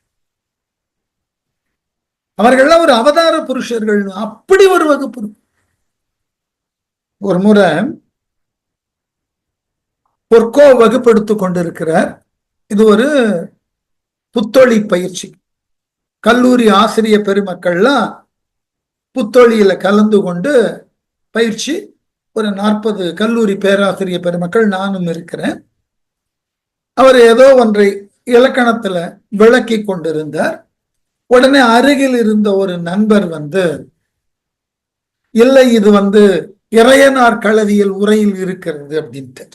அவர்கள்லாம் ஒரு அவதார புருஷர்கள். அப்படி ஒரு வகுப்பு. ஒரு முறை பொற்கோ வகுப்படுத்திக் கொண்டிருக்கிறார். இது ஒரு புத்தொழி பயிற்சி. கல்லூரி ஆசிரிய பெருமக்கள்லாம் புத்தொழியில கலந்து கொண்டு பயிற்சி. ஒரு 40 கல்லூரி பேராசிரிய பெருமக்கள், நானும் இருக்கிறேன். அவர் ஏதோ ஒன்றை இலக்கணத்துல விளக்கி கொண்டிருந்தார். உடனே அருகில் இருந்த ஒரு நண்பர் இல்லை, இது இறையனார் களவியல் உரையில் இருக்கிறது அப்படின்ட்டு.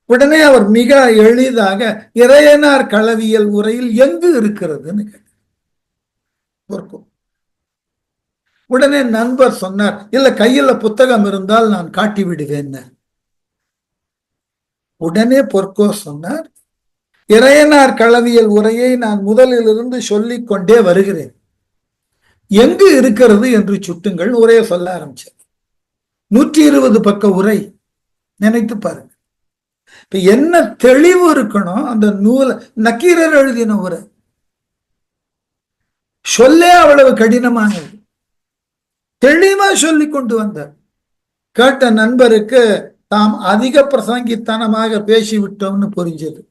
உடனே அவர் மிக எளிதாக இறையனார் களவியல் உரையில் எங்கு இருக்கிறதுன்னு கேட்டார். உடனே நண்பர் சொன்னார், இல்ல கையில புத்தகம் இருந்தால் நான் காட்டி விடுவேன். உடனே பொற்கோ சொன்னார், இறையனார் களவியல் உரையை நான் முதலிலிருந்து சொல்லிக் கொண்டே வருகிறேன், எங்கு இருக்கிறது என்று சுட்டுங்கள். உரையை சொல்ல ஆரம்பிச்சார். 120 பக்க உரை. நினைத்து பாருங்க, இப்ப என்ன தெளிவு இருக்கணும் அந்த நூல. நக்கீரர் எழுதின உரை சொல்லே அவ்வளவு கடினமானது. தெளிவா சொல்லி கொண்டு வந்தார். கேட்ட நண்பருக்கு தாம் அதிக பிரசங்கித்தனமாக பேசிவிட்டோம்னு புரிஞ்சது.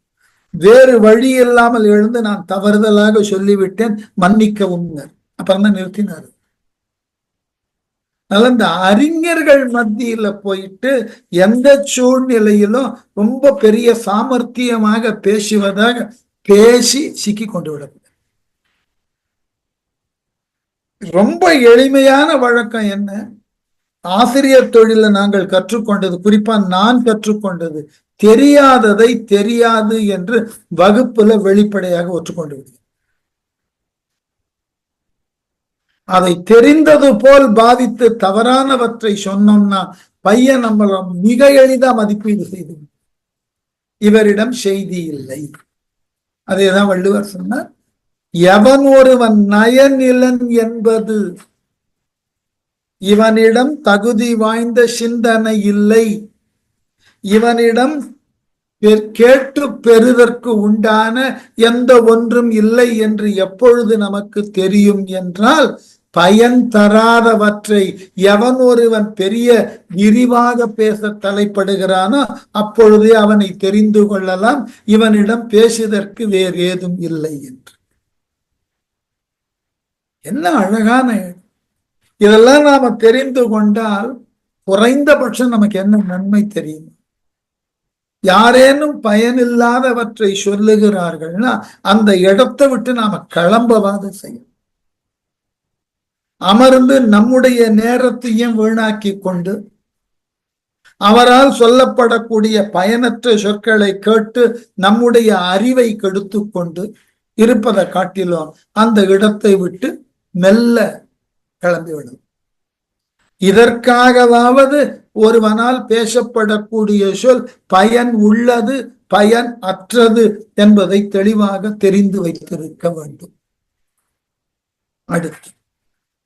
வேறு வழி இல்லாமல் எழுந்து நான் தவறுதலாக சொல்லிவிட்டேன், மன்னிக்கவும். அப்புறம் தான் நிறுத்தினார். அதனால இந்த அறிஞர்கள் மத்தியில போயிட்டு எந்த சூழ்நிலையிலும் ரொம்ப பெரிய சாமர்த்தியமாக பேசுவதாக பேசி சிக்கி கொண்டு விட. ரொம்ப எளிமையான வழக்கம் என்ன? ஆசிரியர் தொழில நாங்கள் கற்றுக்கொண்டது, குறிப்பா நான் கற்றுக்கொண்டது, தெரியாததை தெரியாது என்று வகுப்புல வெளிப்படையாக ஒற்றுக்கொண்டு விடுகிறேன். அதை தெரிந்தது போல் பாதித்து தவறானவற்றை சொன்னோம்னா பையன் நம்மள மிக எளிதா மதிப்பீடு செய்து, இவரிடம் செய்தி இல்லை. அதேதான் வள்ளுவர் சொன்னார், எவன் ஒருவன் நயநிலன் என்பது இவனிடம் தகுதி வாய்ந்த சிந்தனை இல்லை, இவனிடம் கேட்டு பெறுதற்கு உண்டான எந்த ஒன்றும் இல்லை என்று எப்பொழுது நமக்கு தெரியும் என்றால், பயன் தராதவற்றை எவன் ஒருவன் பெரிய விரிவாக பேச தலைப்படுகிறானோ அப்பொழுதே அவனை தெரிந்து கொள்ளலாம் இவனிடம் பேசுவதற்கு வேறு ஏதும் இல்லை என்று. என்ன அழகான, இதெல்லாம் நாம தெரிந்து கொண்டால் குறைந்தபட்சம் நமக்கு என்ன நன்மை தெரியும். யாரேனும் பயனில்லாதவற்றை சொல்லுகிறார்கள்னா அந்த இடத்தை விட்டு நாம கிளம்பவாது செய்யும். அமர்ந்து நம்முடைய நேரத்தையும் வீணாக்கி கொண்டு அவரால் சொல்லப்படக்கூடிய பயனற்ற சொற்களை கேட்டு நம்முடைய அறிவை கெடுத்து கொண்டு இருப்பதை காட்டிலும் அந்த இடத்தை விட்டு மெல்ல கிளம்பிவிடும். இதற்காகவாவது ஒருவனால் பேசப்படக்கூடிய சொல் பயன் உள்ளது பயன் அற்றது என்பதை தெளிவாக தெரிந்து வைத்திருக்க வேண்டும். அடுத்து,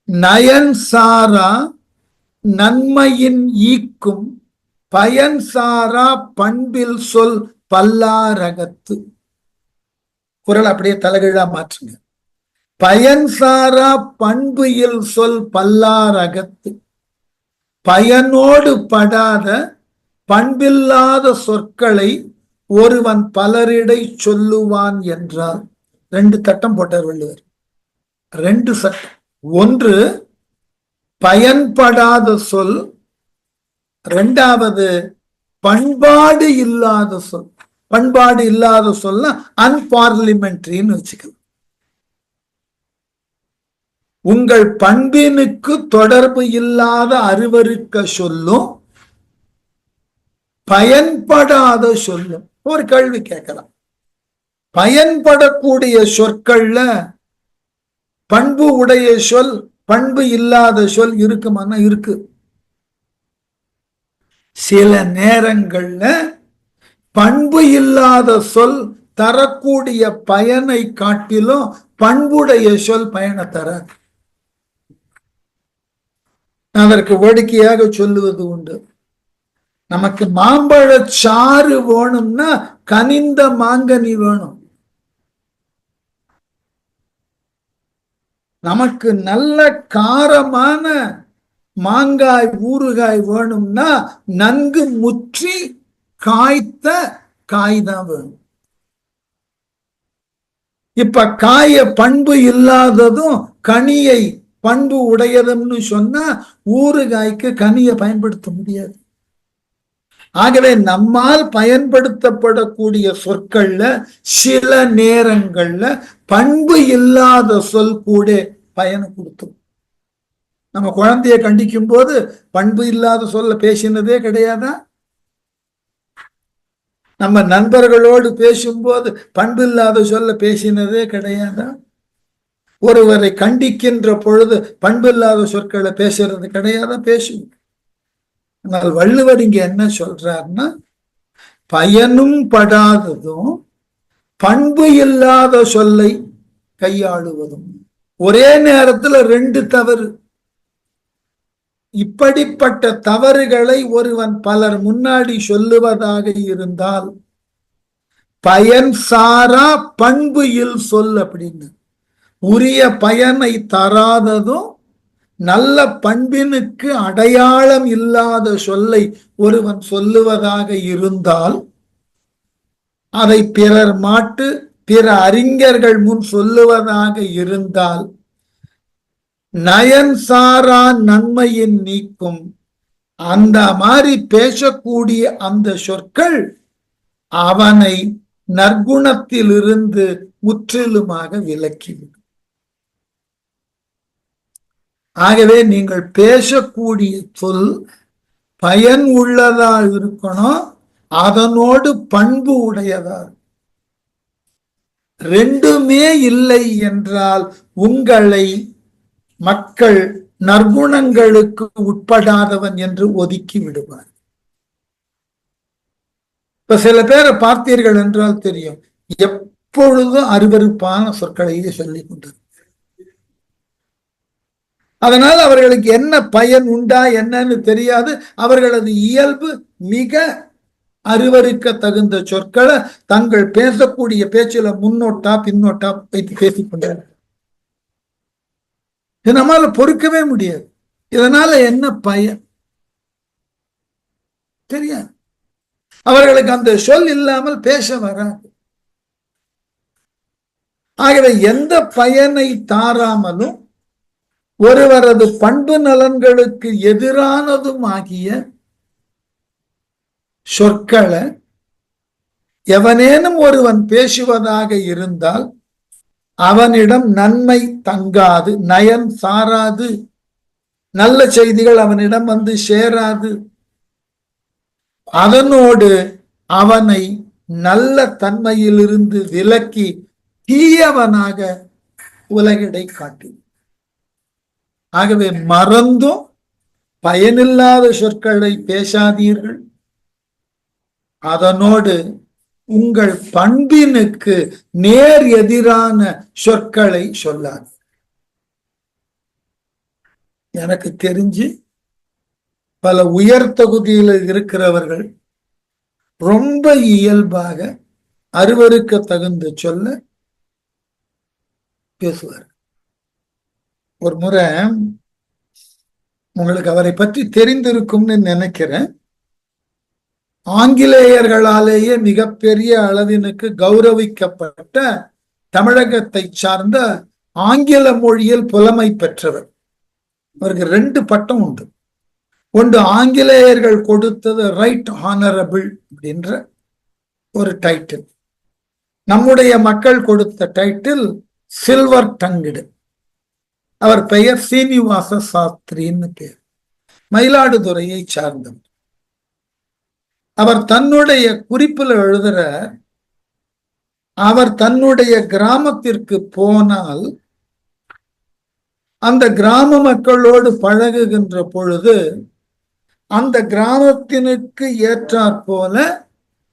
நயன் சாரா நன்மையின் ஈக்கும் பயன் சாரா பண்பில் சொல் பல்லாரகத்து. குரல் அப்படியே தலைகீழா மாற்றுங்க. பயன் சாரா பண்பில் சொல் பல்லாரகத்து, பயனோடு படாத பண்பில்லாத சொற்களை ஒருவன் பலரிடை சொல்லுவான் என்றால். 2 சட்டம் போட்டார் வள்ளுவர். 2 சட்டம். ஒன்று பயன்படாத சொல், 2வது பண்பாடு இல்லாத சொல். பண்பாடு இல்லாத சொல்ல அன்பார்லிமெண்ட்ரின்னு வச்சுக்கலாம். உங்கள் பண்பினுக்கு தொடர்பு இல்லாத அருவருக்க சொல்லும் பயன்படாத சொல்லும். ஒரு கேள்வி கேட்கலாம், பயன்படக்கூடிய சொற்கள்ல பண்பு உடைய சொல் பண்பு இல்லாத சொல் இருக்குமானா இருக்கு. சில நேரங்கள்ல பண்பு இல்லாத சொல் தரக்கூடிய பயனை காட்டிலும் பண்புடைய சொல் பயனை தராது. அதற்கு வேடிக்கையாக சொல்லுவது உண்டு, நமக்கு மாம்பழச்சாறு வேணும்னா கனிந்த மாங்கனி வேணும். நமக்கு நல்ல காரமான மாங்காய் ஊறுகாய் வேணும்னா நன்கு முற்றி காய்த்த காய் தான் வேணும். இப்ப காய பண்பு இல்லாததும் கனியை பண்பு உடையதுன்னு சொன்னா ஊறுகாய்க்கு கனியை பயன்படுத்த முடியாது. ஆகவே நம்மால் பயன்படுத்தப்படக்கூடிய சொற்கள்ல சில நேரங்கள்ல பண்பு இல்லாத சொல் கூட பயனை கொடுத்துரும். நம்ம குழந்தைய கண்டிக்கும் போது பண்பு இல்லாத சொல்ல பேசினதே கிடையாதா? நம்ம நண்பர்களோடு பேசும்போது பண்பு இல்லாத சொல்ல பேசினதே கிடையாதா? ஒருவரை கண்டிக்கின்ற பொழுது பண்பு இல்லாத சொற்களை பேசுறது கிடையாதா? பேசுவோம். ஆனால் வள்ளுவர் இங்க என்ன சொல்றாருன்னா, பயனும் படாததும் பண்பு இல்லாத சொல்லை கையாளுவதும். ஒரே நேரத்துல ரெண்டு தவறு. இப்படிப்பட்ட தவறுகளை ஒருவன் பலர் முன்னாடி சொல்லுவதாக இருந்தால் பயன் சாரா பண்பு இல் சொல் அப்படின்னு, உரிய பயனை தராததும் நல்ல பண்பினுக்கு அடையாளம் இல்லாத சொல்லை ஒருவன் சொல்லுவதாக இருந்தால், அதை பிறர் மாட்டு பிற அறிஞர்கள் முன் சொல்லுவதாக இருந்தால், நயன் சாரா நன்மையின் நீக்கும் அந்த மாதிரி பேசக்கூடிய அந்த சொற்கள் அவனை நற்குணத்திலிருந்து முற்றிலுமாக விலக்கிவிடும். ஆகவே நீங்கள் பேசக்கூடிய சொல் பயன் உள்ளதா இருக்கணும், அதனோடு பண்பு உடையதா. ரெண்டுமே இல்லை என்றால் உங்களை மக்கள் நற்குணங்களுக்கு உட்படாதவன் என்று ஒதுக்கி விடுவார். இப்ப சில பேரை பார்த்தீர்கள் என்றால் தெரியும், எப்பொழுதும் அருவருப்பான சொற்களையே சொல்லிக் கொண்டிருக்கிறார். அதனால் அவர்களுக்கு என்ன பயன் உண்டா என்னன்னு தெரியாது. அவர்களது இயல்பு மிக அருவருக்க தகுந்த சொற்களை தங்கள் பேசக்கூடிய பேச்சுல முன்னோட்டா பின்னோட்டா வைத்து பேசிக் கொண்டார். இது நம்மால பொறுக்கவே முடியாது. இதனால என்ன பயன் தெரியாது. அவர்களுக்கு அந்த சொல் இல்லாமல் பேச வராது. ஆகவே எந்த பயனை தாராமலும் ஒருவரது பண்பு நலன்களுக்கு எதிரானதும் ஆகிய சொற்களை எவனேனும் ஒருவன் பேசுவதாக இருந்தால் அவனிடம் நன்மை தங்காது, நயன் சாராது, நல்ல செய்திகள் அவனிடம் வந்து சேராது. அதனோடு அவனை நல்ல தன்மையிலிருந்து விலக்கி தீயவனாக உலகிடை காட்டி. ஆகவே மறந்தும் பயனில்லாத சொற்களை பேசாதீர்கள். அதனோடு உங்கள் பண்பினுக்கு நேர் எதிரான சொற்களை சொல்லாது. எனக்கு தெரிஞ்சு பல உயர் தகுதியில் இருக்கிறவர்கள் ரொம்ப இயல்பாக அருவருக்க தகுந்த சொல்ல பேசுவார். ஒரு முறை உங்களுக்கு அவரை பற்றி தெரிந்திருக்கும்னு நினைக்கிறேன். ஆங்கிலேயர்களாலேயே மிகப்பெரிய அளவினுக்கு கௌரவிக்கப்பட்ட தமிழகத்தை சார்ந்த ஆங்கில மொழியில் புலமை பெற்றவர். அவருக்கு 2 பட்டம் உண்டு. ஒன்று ஆங்கிலேயர்கள் கொடுத்தது ரைட் ஹானரபிள் அப்படின்ற ஒரு டைட்டில். நம்முடைய மக்கள் கொடுத்த டைட்டில் சில்வர் டங்குடு. அவர் பெயர் சீனிவாச சாஸ்திரின்னு பேர். மயிலாடுதுறையை சார்ந்தவர். அவர் தன்னுடைய குறிப்பில் எழுதுற, அவர் தன்னுடைய கிராமத்திற்கு போனால் அந்த கிராம மக்களோடு பழகுகின்ற பொழுது அந்த கிராமத்தினுக்கு ஏற்றாற் போல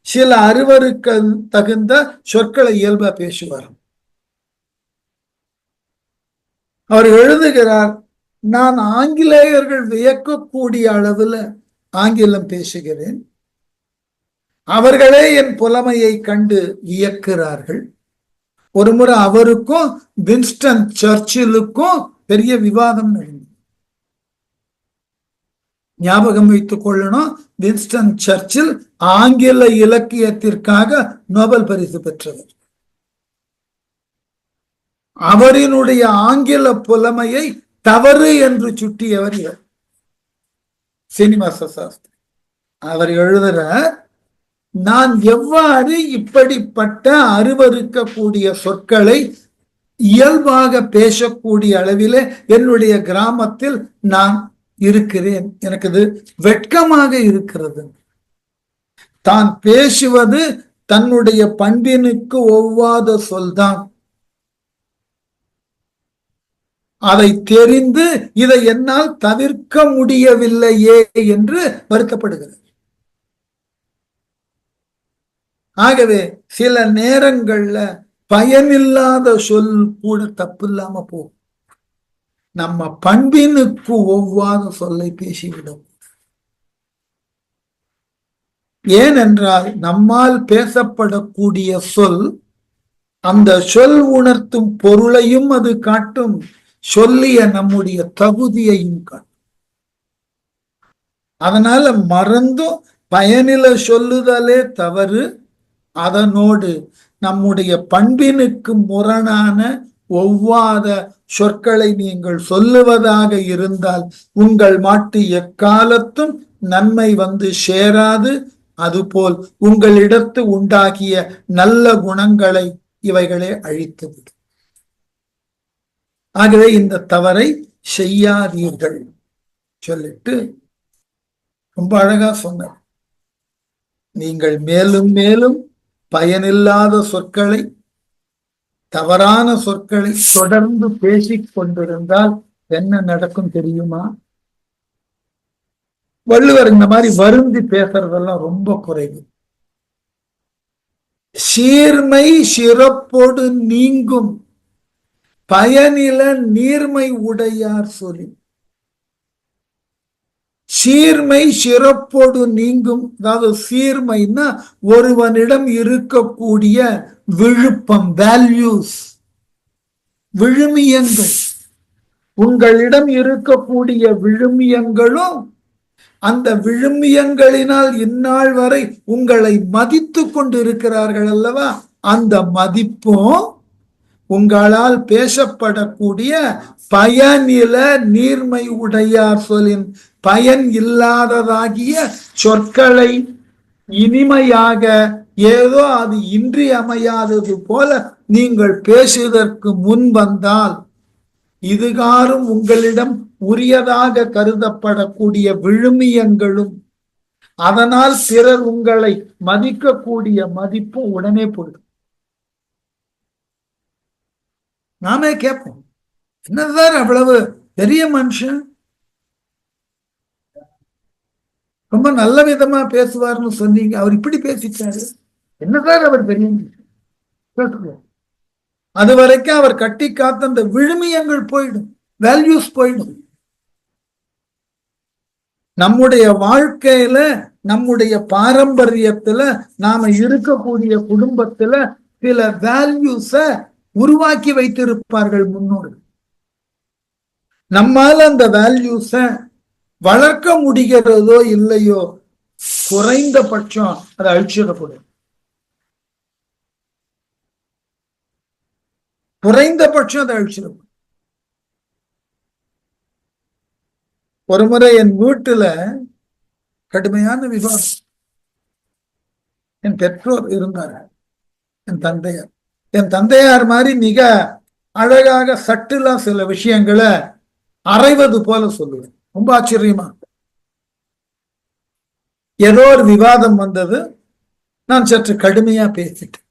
சில அருவருக்க தகுந்த சொற்களை இயல்பா பேசுவார். அவர் எழுதுகிறார், நான் ஆங்கிலேயர்கள் வியக்கக்கூடிய அளவில் ஆங்கிலம் பேசுகிறேன். அவர்களே என் புலமையை கண்டு வியக்கிறார்கள். ஒரு முறை அவருக்கும் வின்ஸ்டன் சர்ச்சிலுக்கும் பெரிய விவாதம் நடந்தது. ஞாபகம் வைத்துக் கொள்ளணும், வின்ஸ்டன் சர்ச்சில் ஆங்கில இலக்கியத்திற்காக நோபல் பரிசு பெற்றவர். அவரினுடைய ஆங்கில புலமையை தவறு என்று சுட்டியவர் இவர் சீனிவாச சாஸ்திரி. அவர் எழுதுற, நான் எவ்வாறு இப்படிப்பட்ட அருவருக்கக்கூடிய சொற்களை இயல்பாக பேசக்கூடிய அளவிலே என்னுடைய கிராமத்தில் நான் இருக்கிறேன், எனக்கு இது வெட்கமாக இருக்கிறது. தான் பேசுவது தன்னுடைய பண்பினுக்கு ஒவ்வாத சொல்தான், அதை தெரிந்து இதை என்னால் தவிர்க்க முடியவில்லையே என்று வருத்தப்படுகிறது. ஆகவே சில நேரங்கள்ல பயனில்லாத சொல் கூட தப்பு இல்லாம போகும். நம்ம பண்பினுக்கு ஒவ்வாத சொல்லை பேசிவிடும். ஏனென்றால் நம்மால் பேசப்படக்கூடிய சொல் அந்த சொல் உணர்த்தும் பொருளையும் அது காட்டும், சொல்லிய நம்முடைய தகுதியையும் காட்டும். அதனால மறந்தும் பயனில சொல்லுதலே தவறு. அதனோடு நம்முடைய பண்பினுக்கு முரணான ஒவ்வாத சொற்களை நீங்கள் சொல்லுவதாக இருந்தால் உங்கள் மாட்டு எக்காலத்தும் நன்மை வந்து சேராது. அதுபோல் உங்களிடத்து உண்டாகிய நல்ல குணங்களை இவைகளே அழித்துவிடும். ஆகவே இந்த தவறை செய்யாதீர்கள் சொல்லிட்டு ரொம்ப அழகா சொன்னார். நீங்கள் மேலும் மேலும் பயனில்லாத சொற்களை, தவறான சொற்களை தொடர்ந்து பேசிக் கொண்டிருந்தால் என்ன நடக்கும் தெரியுமா? வள்ளுவர் இந்த மாதிரி வருந்தி பேசுறதெல்லாம் ரொம்ப குறைவு. சீர்மை சிறப்போடு நீங்கும் பயனில நீர்மை உடையார் சொல்லி. சீர்மை சிறப்போடு நீங்கும், அதாவது சீர்மைன்னா ஒருவனிடம் இருக்கக்கூடிய விழுப்பம், வேல்யூஸ், விழுமியங்கள். உங்களிடம் இருக்கக்கூடிய விழுமியங்களும் அந்த விழுமியங்களினால் இந்நாள் வரை உங்களை மதித்து கொண்டு இருக்கிறார்கள் அல்லவா, அந்த மதிப்பும் உங்களால் பேசப்படக்கூடிய பயனில நீர்மை உடையார் சொல்லின் பயன் இல்லாததாகிய சொற்களை இனிமையாக ஏதோ அது இன்றியமையாதது போல நீங்கள் பேசுவதற்கு முன் வந்தால் இதுகாரும் உங்களிடம் உரியதாக கருதப்படக்கூடிய விழுமியங்களும் அதனால் பிறர் உங்களை மதிக்கக்கூடிய மதிப்பும் உடனே போயிடும். நாமே கேட்போம், என்னதான் அவ்வளவு பெரிய மனுஷன், ரொம்ப நல்ல விதமா பேசுவார்னு சொன்னீங்க, அவர் இப்படி பேசிட்டாரு, என்னதான் அவர் பெரிய மனுஷன். அது வரைக்கும் அவர் கட்டி காத்த அந்த விழுமியங்கள் போயிடும், வேல்யூஸ் போயிடும். நம்முடைய வாழ்க்கையில, நம்முடைய பாரம்பரியத்துல, நாம இருக்கக்கூடிய குடும்பத்துல சில வேல்யூஸ உருவாக்கி வைத்திருப்பார்கள் முன்னோர்கள். நம்மால அந்த வேல்யூஸ வளர்க்க முடிகிறதோ இல்லையோ, குறைந்தபட்சம் அதை அழிச்சிடக்கூடாது. குறைந்தபட்சம் அதை அழிச்சிடக்கூடாது. ஒரு முறை என் வீட்டுல கடுமையான விவாதம். என் பெற்றோர் இருந்தார்கள், என் தந்தையார் மாதிரி மிக அழகாக சட்டுலா சில விஷயங்களை அறைவது போல சொல்லுவேன். ரொம்ப ஆச்சரியமா. ஏதோ ஒரு விவாதம் வந்தது, நான் சற்று கடுமையா பேசிட்டேன்.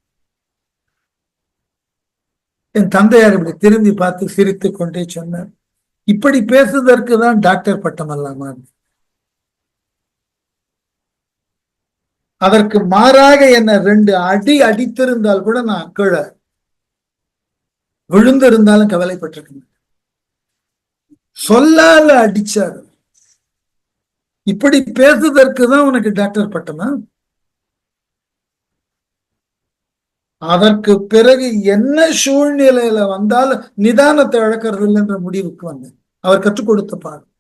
என் தந்தையார் இப்படி திரும்பி பார்த்து சிரித்து கொண்டே சொன்னார், இப்படி பேசுவதற்கு தான் டாக்டர் பட்டம் அல்லாமா, அதற்கு மாறாக என்ன 2 அடி அடித்திருந்தால் கூட நான் கீழே விழுந்திருந்தாலும் கவலைப்பட்டிருக்கேன். சொல்லால அடிச்சாரு, இப்படி பேசுவதற்கு தான் உனக்கு டாக்டர் பட்டமா? அதற்கு பிறகு என்ன சூழ்நிலையில வந்தாலும் நிதானத்தை இழக்கிறது இல்லைன்ற முடிவுக்கு வந்தேன். அவர் கற்றுக் கொடுத்த பாடம்.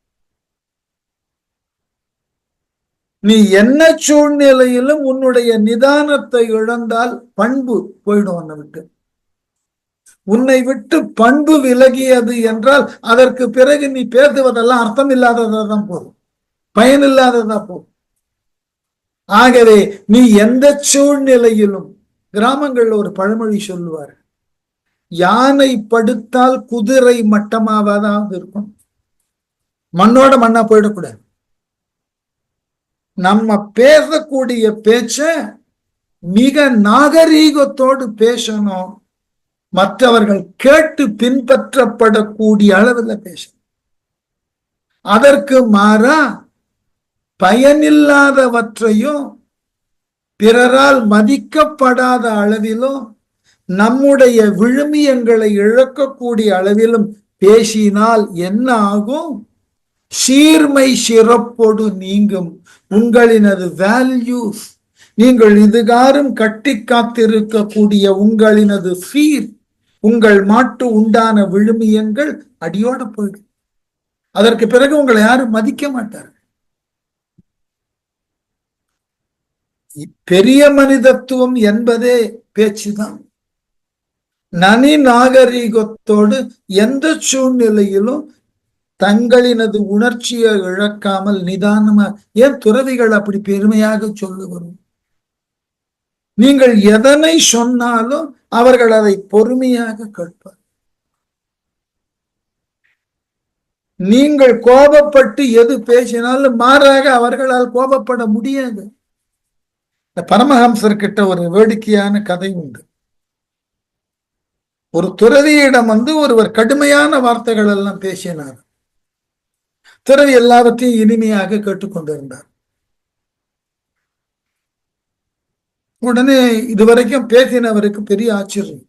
நீ என்ன சூழ்நிலையிலும் உன்னுடைய நிதானத்தை இழந்தால் பண்பு போயிடும் உன்னை விட்டு. உன்னை விட்டு பண்பு விலகியது என்றால் அதற்கு பிறகு நீ பேசுவதெல்லாம் அர்த்தம் இல்லாததான் போதும், பயனில்லாததா போதும். ஆகவே நீ எந்த சூழ்நிலையிலும், கிராமங்கள்ல ஒரு பழமொழி சொல்லுவார், யானை படுத்தால் குதிரை மட்டமாவதாக இருக்கும், மண்ணோட மண்ணா போயிடக்கூடாது. நம்ம பேசக்கூடிய பேச்ச மிக நாகரீகத்தோடு பேசணும், மற்றவர்கள் கேட்டு பின்பற்றப்படக்கூடிய அளவில் பேசணும். அதற்கு மாறா பயனில்லாதவற்றையும் பிறரால் மதிக்கப்படாத அளவிலும் நம்முடைய விழுமியங்களை இழக்கக்கூடிய அளவிலும் பேசினால் என்ன ஆகும்? சீர்மை சிறப்போடு நீங்கும் உங்களினது வேல்யூஸ், நீங்கள் இதுகாரும் கட்டி காத்திருக்கக்கூடிய உங்களினது சீர், உங்கள் மாட்டு உண்டான விழுமியங்கள் அடியோட போயிடும். அதற்கு பிறகு உங்களை யாரும் மதிக்க மாட்டார். பெரிய மனிதத்துவம் என்பதே பேச்சுதான். நனி நாகரீகத்தோடு எந்த சூழ்நிலையிலும் தங்களினது உணர்ச்சியை இழக்காமல் நிதானமா, ஏன் துறவிகள் அப்படி பெருமையாக சொல்லுகிறோம்? நீங்கள் எதனை சொன்னாலும் அவர்கள் அதை பொறுமையாக கேட்பார். நீங்கள் கோபப்பட்டு எது பேசினாலும் மாறாக அவர்களால் கோபப்பட முடியாது. பரமஹம்சர் கிட்ட ஒரு வேடிக்கையான கதை உண்டு. ஒரு துறவியிடம் ஒருவர் கடுமையான வார்த்தைகள் எல்லாம் பேசினார். துறவி எல்லாவற்றையும் இனிமையாக கேட்டுக்கொண்டிருந்தார். உடனே இதுவரைக்கும் பேசினவருக்கு பெரிய ஆச்சரியம்,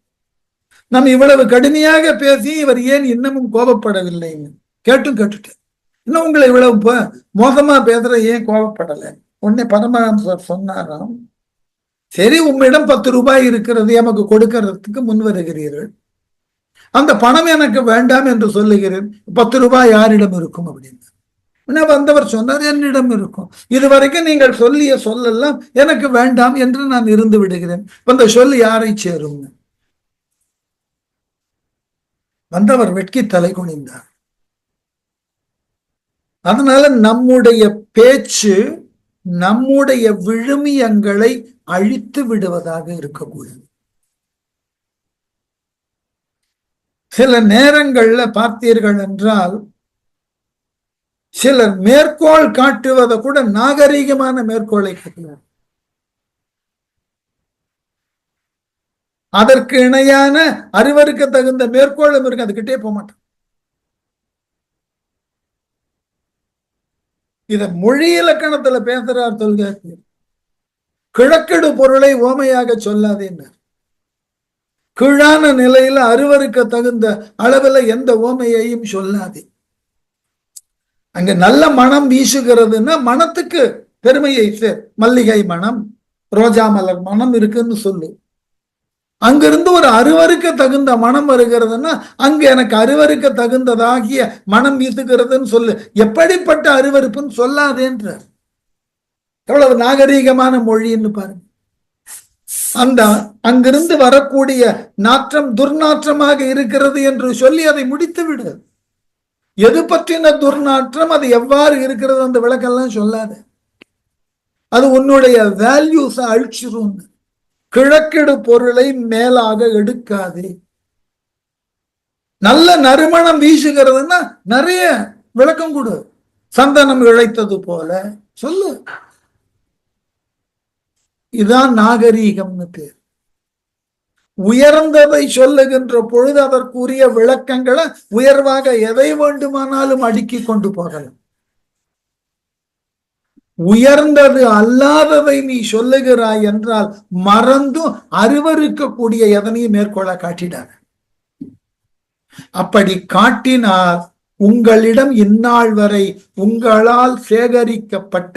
நம்ம இவ்வளவு கடுமையாக பேசி இவர் ஏன் இன்னமும் கோபப்படவில்லைன்னு கேட்டுட்டேன். இன்னும் உங்களை இவ்வளவு மோசமா பேசுற ஏன் கோபப்படலை? உடனே பரமஹம்சர் சொன்னாராம், சரி, உம்மிடம் 10 ரூபாய் இருக்கிறது, எமக்கு கொடுக்கறதுக்கு முன் வருகிறீர்கள், அந்த பணம் எனக்கு வேண்டாம் என்று சொல்லுகிறேன், 10 ரூபாய் யாரிடம் இருக்கும் அப்படின்னு வந்தவர் சொன்னார், என்னிடம் இருக்கும். இதுவரைக்கும் நீங்கள் சொல்லிய சொல்லெல்லாம் எனக்கு வேண்டாம் என்று நான் இருந்து விடுகிறேன், அந்த சொல் யாரை சேரும்? வந்தவர் வெட்கி தலை குனிந்தார். அதனால நம்முடைய பேச்சு நம்முடைய விழுமியங்களை அழித்து விடுவதாக இருக்கக்கூடாது. சில நேரங்கள்ல பார்த்தீர்கள் என்றால் சிலர் மேற்கோள் காட்டுவதை கூட நாகரீகமான மேற்கோளை காட்டுவார். அதற்கு இணையான அறிவருக்கு தகுந்த மேற்கோளும் இருக்கு, அதுக்கிட்டே போக மாட்டான். இத மொழி இலக்கணத்துல பேசுறார் தொல்காப்பியர். கிழக்கெடு பொருளை ஓமையாக சொல்லாதேன்னார். கீழான நிலையில அருவருக்க தகுந்த அளவுல எந்த ஓமையையும் சொல்லாதே. அங்க நல்ல மனம் வீசுகிறதுன்னா மனத்துக்கு பெருமையை சேர், மல்லிகை மனம், ரோஜா மலர் மனம் இருக்குன்னு சொல்லு. அங்கிருந்து ஒரு அருவருக்க தகுந்த மனம் வருகிறதுன்னா அங்க எனக்கு அருவருக்க தகுந்ததாகிய மனம் வீசுகிறதுன்னு சொல்லு. எப்படிப்பட்ட அருவருப்புன்னு சொல்லாதேன்றார். எவ்வளவு நாகரீகமான மொழின்னு பாருங்க. அந்த அங்கிருந்து வரக்கூடிய நாற்றம் துர்நாற்றமாக இருக்கிறது என்று சொல்லி அதை முடித்து விடு. எது பற்றின துர்நாற்றம், அது எவ்வாறு இருக்கிறது, அந்த விளக்கெல்லாம் சொல்லாத. அது உன்னுடைய வேல்யூஸ் அழிச்சிரும். கிழக்கெடு பொருளை மேலாக எடுக்காதே. நல்ல நறுமணம் வீசுகிறதுன்னா நிறைய விளக்கம் கொடு. சந்தனம் இழைத்தது போல சொல்லு. இதான் நாகரீகம்னு பேர். உயர்ந்ததை சொல்லுகின்ற பொழுது அதற்குரிய விளக்கங்களை உயர்வாக எதை வேண்டுமானாலும் அடுக்கி கொண்டு போகலாம். உயர்ந்தது அல்லாததை நீ சொல்லுகிறாய் என்றால் மறந்தும் அருவருக்கக்கூடிய எதனையும் மேற்கொள்ள காட்டிடாத. அப்படி காட்டினால் உங்களிடம் இந்நாள் வரை உங்களால் சேகரிக்கப்பட்ட,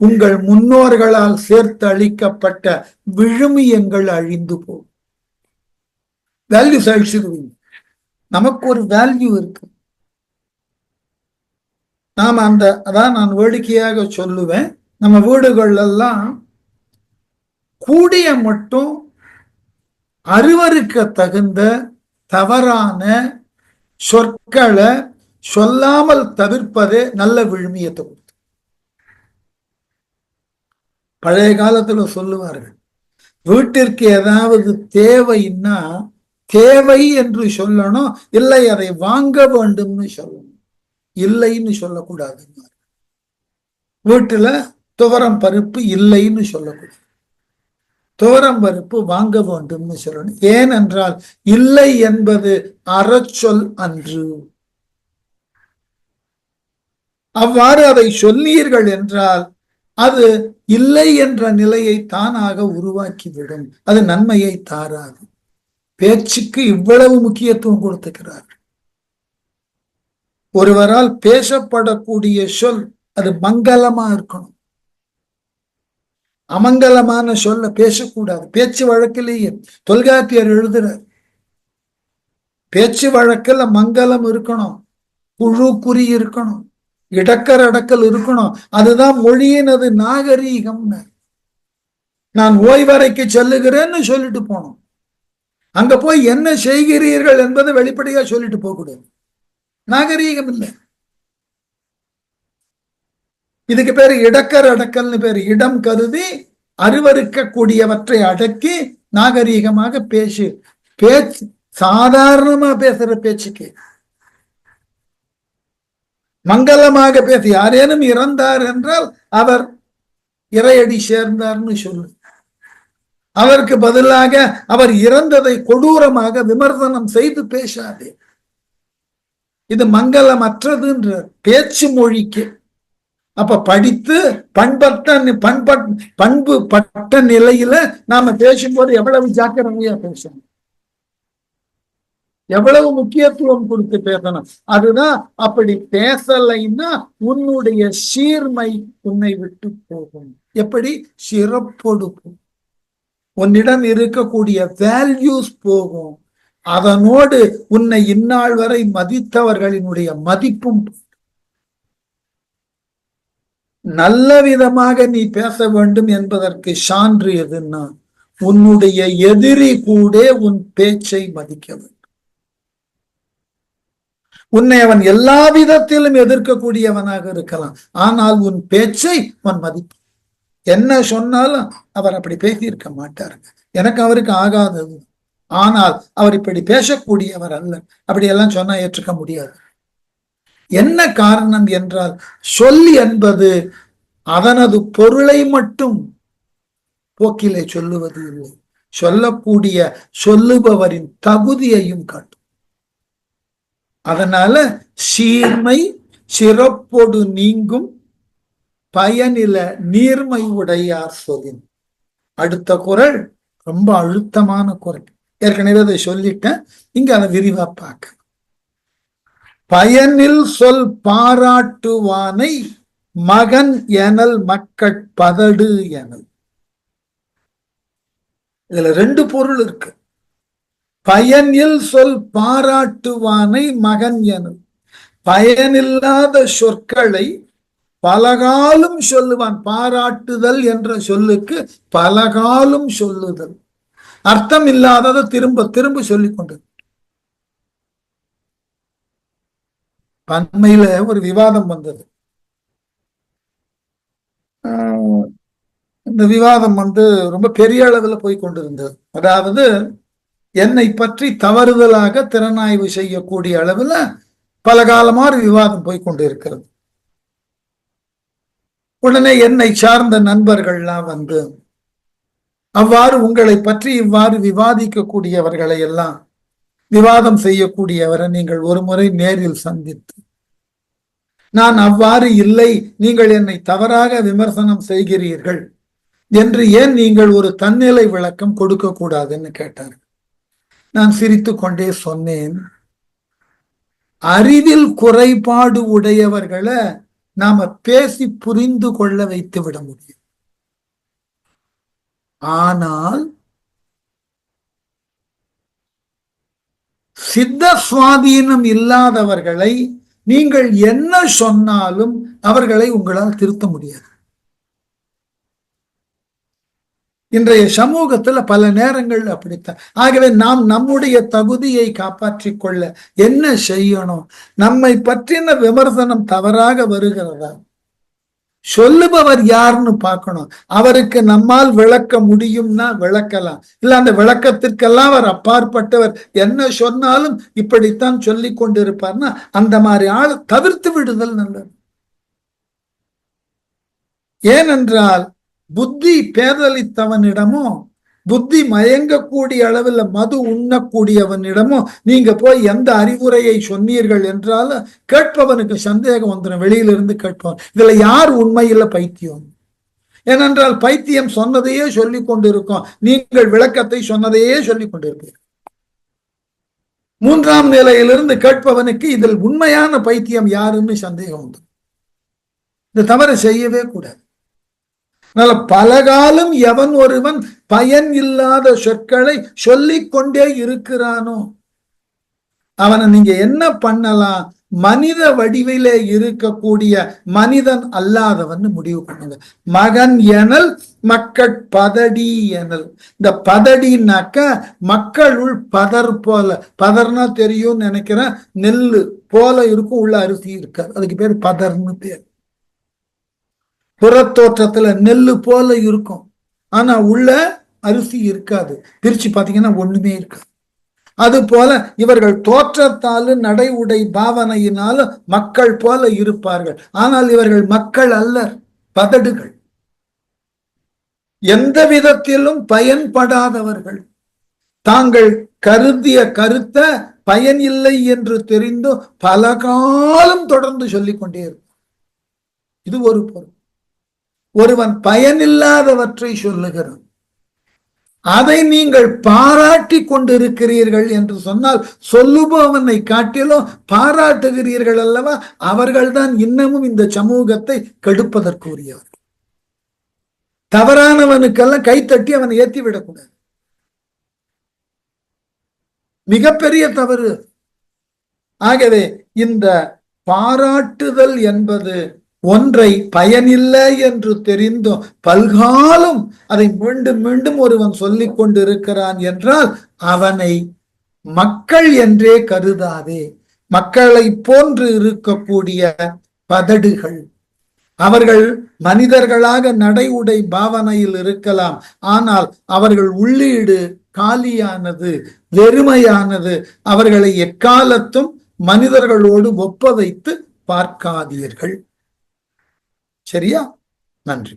உங்கள் முன்னோர்களால் சேர்த்து அளிக்கப்பட்ட விழுமியங்கள் அழிந்து போகும். வேல்யூஸ் அழிச்சிருவீங்க. நமக்கு ஒரு வேல்யூ இருக்கு. நாம அதான் நான் வேடிக்கையாக சொல்லுவேன், நம்ம வீடுகள் எல்லாம் கூடிய மட்டும் அருவருக்க தகுந்த தவறான சொற்களை சொல்லாமல் தவிர்ப்பதே நல்ல விழுமியத்தை கொடுத்து. பழைய காலத்துல சொல்லுவார்கள், வீட்டிற்கு ஏதாவது தேவைன்னா தேவை என்று சொல்லணும், இல்லை அதை வாங்க வேண்டும்னு சொல்லணும், இல்லைன்னு சொல்லக்கூடாது. வீட்டுல துவரம் பருப்பு இல்லைன்னு சொல்லக்கூடாது, துவரம் பருப்பு வாங்க வேண்டும்னு சொல்லணும். ஏனென்றால் இல்லை என்பது அறச்சொல் அன்று. அவ்வாறு அதை சொன்னீர்கள் என்றால் அது இல்லை என்ற நிலையை தானாக உருவாக்கிவிடும், அது நன்மையை தாராது. பேச்சுக்கு இவ்வளவு முக்கியத்துவம் கொடுத்துக்கிறார். ஒருவரால் பேசப்படக்கூடிய சொல் அது மங்களமா இருக்கணும், அமங்கலமான சொல்ல பேசக்கூடாது. பேச்சு வழக்கிலேயே தொல்காப்பியர் எழுதுறார், பேச்சு வழக்கில் மங்களம் இருக்கணும், குழு குறி இருக்கணும், இடக்கர் அடக்கல் இருக்கணும். அதுதான் மொழியினது நாகரீகம். நான் ஓய்வறைக்கு செல்லுகிறேன்னு சொல்லிட்டு போனோம், அங்க போய் என்ன செய்கிறீர்கள் என்பதை வெளிப்படையா சொல்லிட்டு போக கூடாது, நாகரீகம் இல்லை. இதுக்கு பேரு இடக்கர் அடக்கல்னு பேரு. இடம் கருதி அருவருக்க கூடியவற்றை அடக்கி நாகரீகமாக பேசு. பேச்சு சாதாரணமா பேசுற பேச்சுக்கு மங்களமாக பேசி, யாரேனும் இறந்தார் என்றால் அவர் இறையடி சேர்ந்தார்னு சொல்லு. அவருக்கு பதிலாக அவர் இறந்ததை கொடூரமாக விமர்சனம் செய்து பேசாதே. இது மங்களமற்றதுன்ற பேச்சு மொழிக்கு. அப்ப படித்து பண்பு பட்ட நிலையில நாம பேசும்போது எவ்வளவு ஜாக்கிரதையா பேசணும், எவ்வளவு முக்கியத்துவம் கொடுத்து பேசணும். அதுதான். அப்படி பேசலைன்னா உன்னுடைய சீர்மை உன்னை விட்டு போகும். எப்படி? சிறப்பொடுக்கும், உன்னிடம் இருக்கக்கூடிய வேல்யூஸ் போகும். அதனோடு உன்னை இந்நாள் வரை மதித்தவர்களினுடைய மதிப்பும். நல்ல விதமாக நீ பேச வேண்டும் என்பதற்கு சான்று எதுன்னா, உன்னுடைய எதிரி கூட உன் பேச்சை மதிக்க வேண்டும். உன்னை அவன் எல்லா விதத்திலும் எதிர்க்கக்கூடியவனாக இருக்கலாம், ஆனால் உன் பேச்சை அவன் மதிப்பு. என்ன சொன்னாலும் அவர் அப்படி பேசியிருக்க மாட்டாருங்க, எனக்கு அவருக்கு ஆகாதது. ஆனால் அவர் இப்படி பேசக்கூடியவர் அல்ல, அப்படியெல்லாம் சொன்னா ஏற்றுக்க முடியாது. என்ன காரணம் என்றால், சொல் என்பது அதனது பொருளை மட்டும் போக்கிலே சொல்லுவது இல்லை, சொல்லக்கூடிய சொல்லுபவரின் தகுதியையும் காட்டும். அதனால சீர்மை சிறப்போடு நீங்கும் பயனில நீர்மை உடையார் சொல்லின். அடுத்த குறள் ரொம்ப அழுத்தமான குறள், ஏற்கனவே அதை சொல்லிட்டேன், இங்க அதை விரிவா பார்க்க. பயனில் சொல் பாராட்டுவானை மகன் எனல் மக்கட் பதடு எனல். இதுல ரெண்டு பொருள் இருக்கு. பயனில் சொல் பாராட்டுவானை மகன் எனல், பயனில்லாத சொற்களை பலகாலும் சொல்லுவான். பாராட்டுதல் என்ற சொல்லுக்கு பலகாலும் சொல்லுதல், அர்த்தம் இல்லாததை திரும்ப திரும்ப சொல்லிக் கொண்டது. பன்மையில ஒரு விவாதம் வந்தது. இந்த விவாதம் ரொம்ப பெரிய அளவுல போய் கொண்டிருந்தது. அதாவது என்னை பற்றி தவறுதலாக திறனாய்வு செய்யக்கூடிய அளவுல பல காலமா விவாதம் போய் கொண்டிருக்கிறது. உடனே என்னை சார்ந்த நண்பர்கள்லாம் அவ்வாறு உங்களை பற்றி இவ்வாறு விவாதிக்கக்கூடியவர்களை எல்லாம், விவாதம் செய்யக்கூடியவரை நீங்கள் ஒரு முறை நேரில் சந்தித்து, நான் அவ்வாறு இல்லை, நீங்கள் என்னை தவறாக விமர்சனம் செய்கிறீர்கள் என்று ஏன் நீங்கள் ஒரு தன்னிலை விளக்கம் கொடுக்க கூடாதுன்னு கேட்டார். நான் சிரித்து கொண்டே சொன்னேன், அறிவில் குறைபாடு உடையவர்களை நாம பேசி புரிந்து கொள்ள வைத்து விட முடியும். ஆனால் சித்த சுவாதீனம் இல்லாதவர்களை நீங்கள் என்ன சொன்னாலும் அவர்களை உங்களால் திருத்த முடியாது. இன்றைய சமூகத்துல பல நேரங்கள் அப்படித்தான். ஆகவே நாம் நம்முடைய தகுதியை காப்பாற்றிக் கொள்ள என்ன செய்யணும்? நம்மை பற்றின விமர்சனம் தவறாக வருகிறதா, சொல்லுபவர் யாருன்னு பார்க்கணும். அவருக்கு நம்மால் விளக்க முடியும்னா விளக்கலாம், இல்ல அந்த விளக்கத்திற்கெல்லாம் அவர் அப்பாற்பட்டவர், என்ன சொன்னாலும் இப்படித்தான் சொல்லி கொண்டிருப்பார்னா அந்த மாதிரி ஆள் தவிர்த்து விடுதல் நல்லது. ஏனென்றால் புத்தி பேதலித்தவனிடமும் புத்தி மயங்கக்கூடிய அளவில் மது உண்ணக்கூடியவனிடமும் நீங்க போய் எந்த அறிவுரையை சொன்னீர்கள் என்றாலும் கேட்பவனுக்கு சந்தேகம் வந்துடும். வெளியிலிருந்து கேட்பவன், இதுல யார் உண்மையில பைத்தியம்? ஏனென்றால் பைத்தியம் சொன்னதையே சொல்லிக் கொண்டிருக்கோம், நீங்கள் விளக்கத்தை சொன்னதையே சொல்லிக் கொண்டிருப்பீர்கள். மூன்றாம் நிலையிலிருந்து கேட்பவனுக்கு இதில் உண்மையான பைத்தியம் யாருன்னு சந்தேகம் உண்டு. இந்த தவறு செய்யவே கூடாது. அதனால பலகாலம் எவன் ஒருவன் பயன் இல்லாத சொற்களை சொல்லிக் கொண்டே இருக்கிறானோ அவனை நீங்க என்ன பண்ணலாம்? மனித வடிவிலே இருக்கக்கூடிய மனிதன் அல்லாதவன் முடிவு பண்ணுங்க. மகன் எனல் மக்கள் பதடி எனல். இந்த பதடினாக்க மக்களுள் பதர் போல, பதர்னா தெரியும் நினைக்கிறேன், நெல்லு போல இருக்கும், உள்ள அரிசி இருக்காது, அதுக்கு பேர் பதர்னு பேர். புறத்தோற்றத்துல நெல்லு போல இருக்கும், ஆனா உள்ள அரிசி இருக்காது. பிரிச்சு பாத்தீங்கன்னா ஒண்ணுமே இருக்காது. அது போல இவர்கள் தோற்றத்தாலும் நடை உடை பாவனையினாலும் மக்கள் போல இருப்பார்கள், ஆனால் இவர்கள் மக்கள் அல்ல, பதடுகள், எந்த விதத்திலும் பயன்படாதவர்கள். தாங்கள் கருதிய கருத்தை பயன் இல்லை என்று தெரிந்தும் பல காலம் தொடர்ந்து சொல்லிக் கொண்டே இருக்கும். இது ஒரு பொருள். ஒருவன் பயனில்லாதவற்றை சொல்லுகிறான், அதை நீங்கள் பாராட்டி கொண்டிருக்கிறீர்கள் என்று சொன்னால் சொல்லுபவனை காட்டிலும் பாராட்டுகிறீர்கள் அல்லவா? அவர்கள்தான் இன்னமும் இந்த சமூகத்தை கெடுப்பதற்குரியவர். தவறானவனுக்கெல்லாம் கைத்தட்டி அவனை ஏற்றி விடக்கூடாது, மிகப்பெரிய தவறு. ஆகவே இந்த பாராட்டுதல் என்பது ஒன்றை பயனில்லை என்று தெரிந்தும் பல்காலம் அதை மீண்டும் மீண்டும் ஒருவன் சொல்லிக் கொண்டிருக்கிறான் என்றால் அவனை மக்கள் என்றே கருதாதே. மக்களை போன்று இருக்கக்கூடிய பதடுகள், அவர்கள் மனிதர்களாக நடை உடை பாவனையில் இருக்கலாம், ஆனால் அவர்கள் உள்ளீடு காலியானது, வெறுமையானது. அவர்களை எக்காலத்தும் மனிதர்களோடு ஒப்ப வைத்து பார்க்காதீர்கள். சரியா? நன்றி.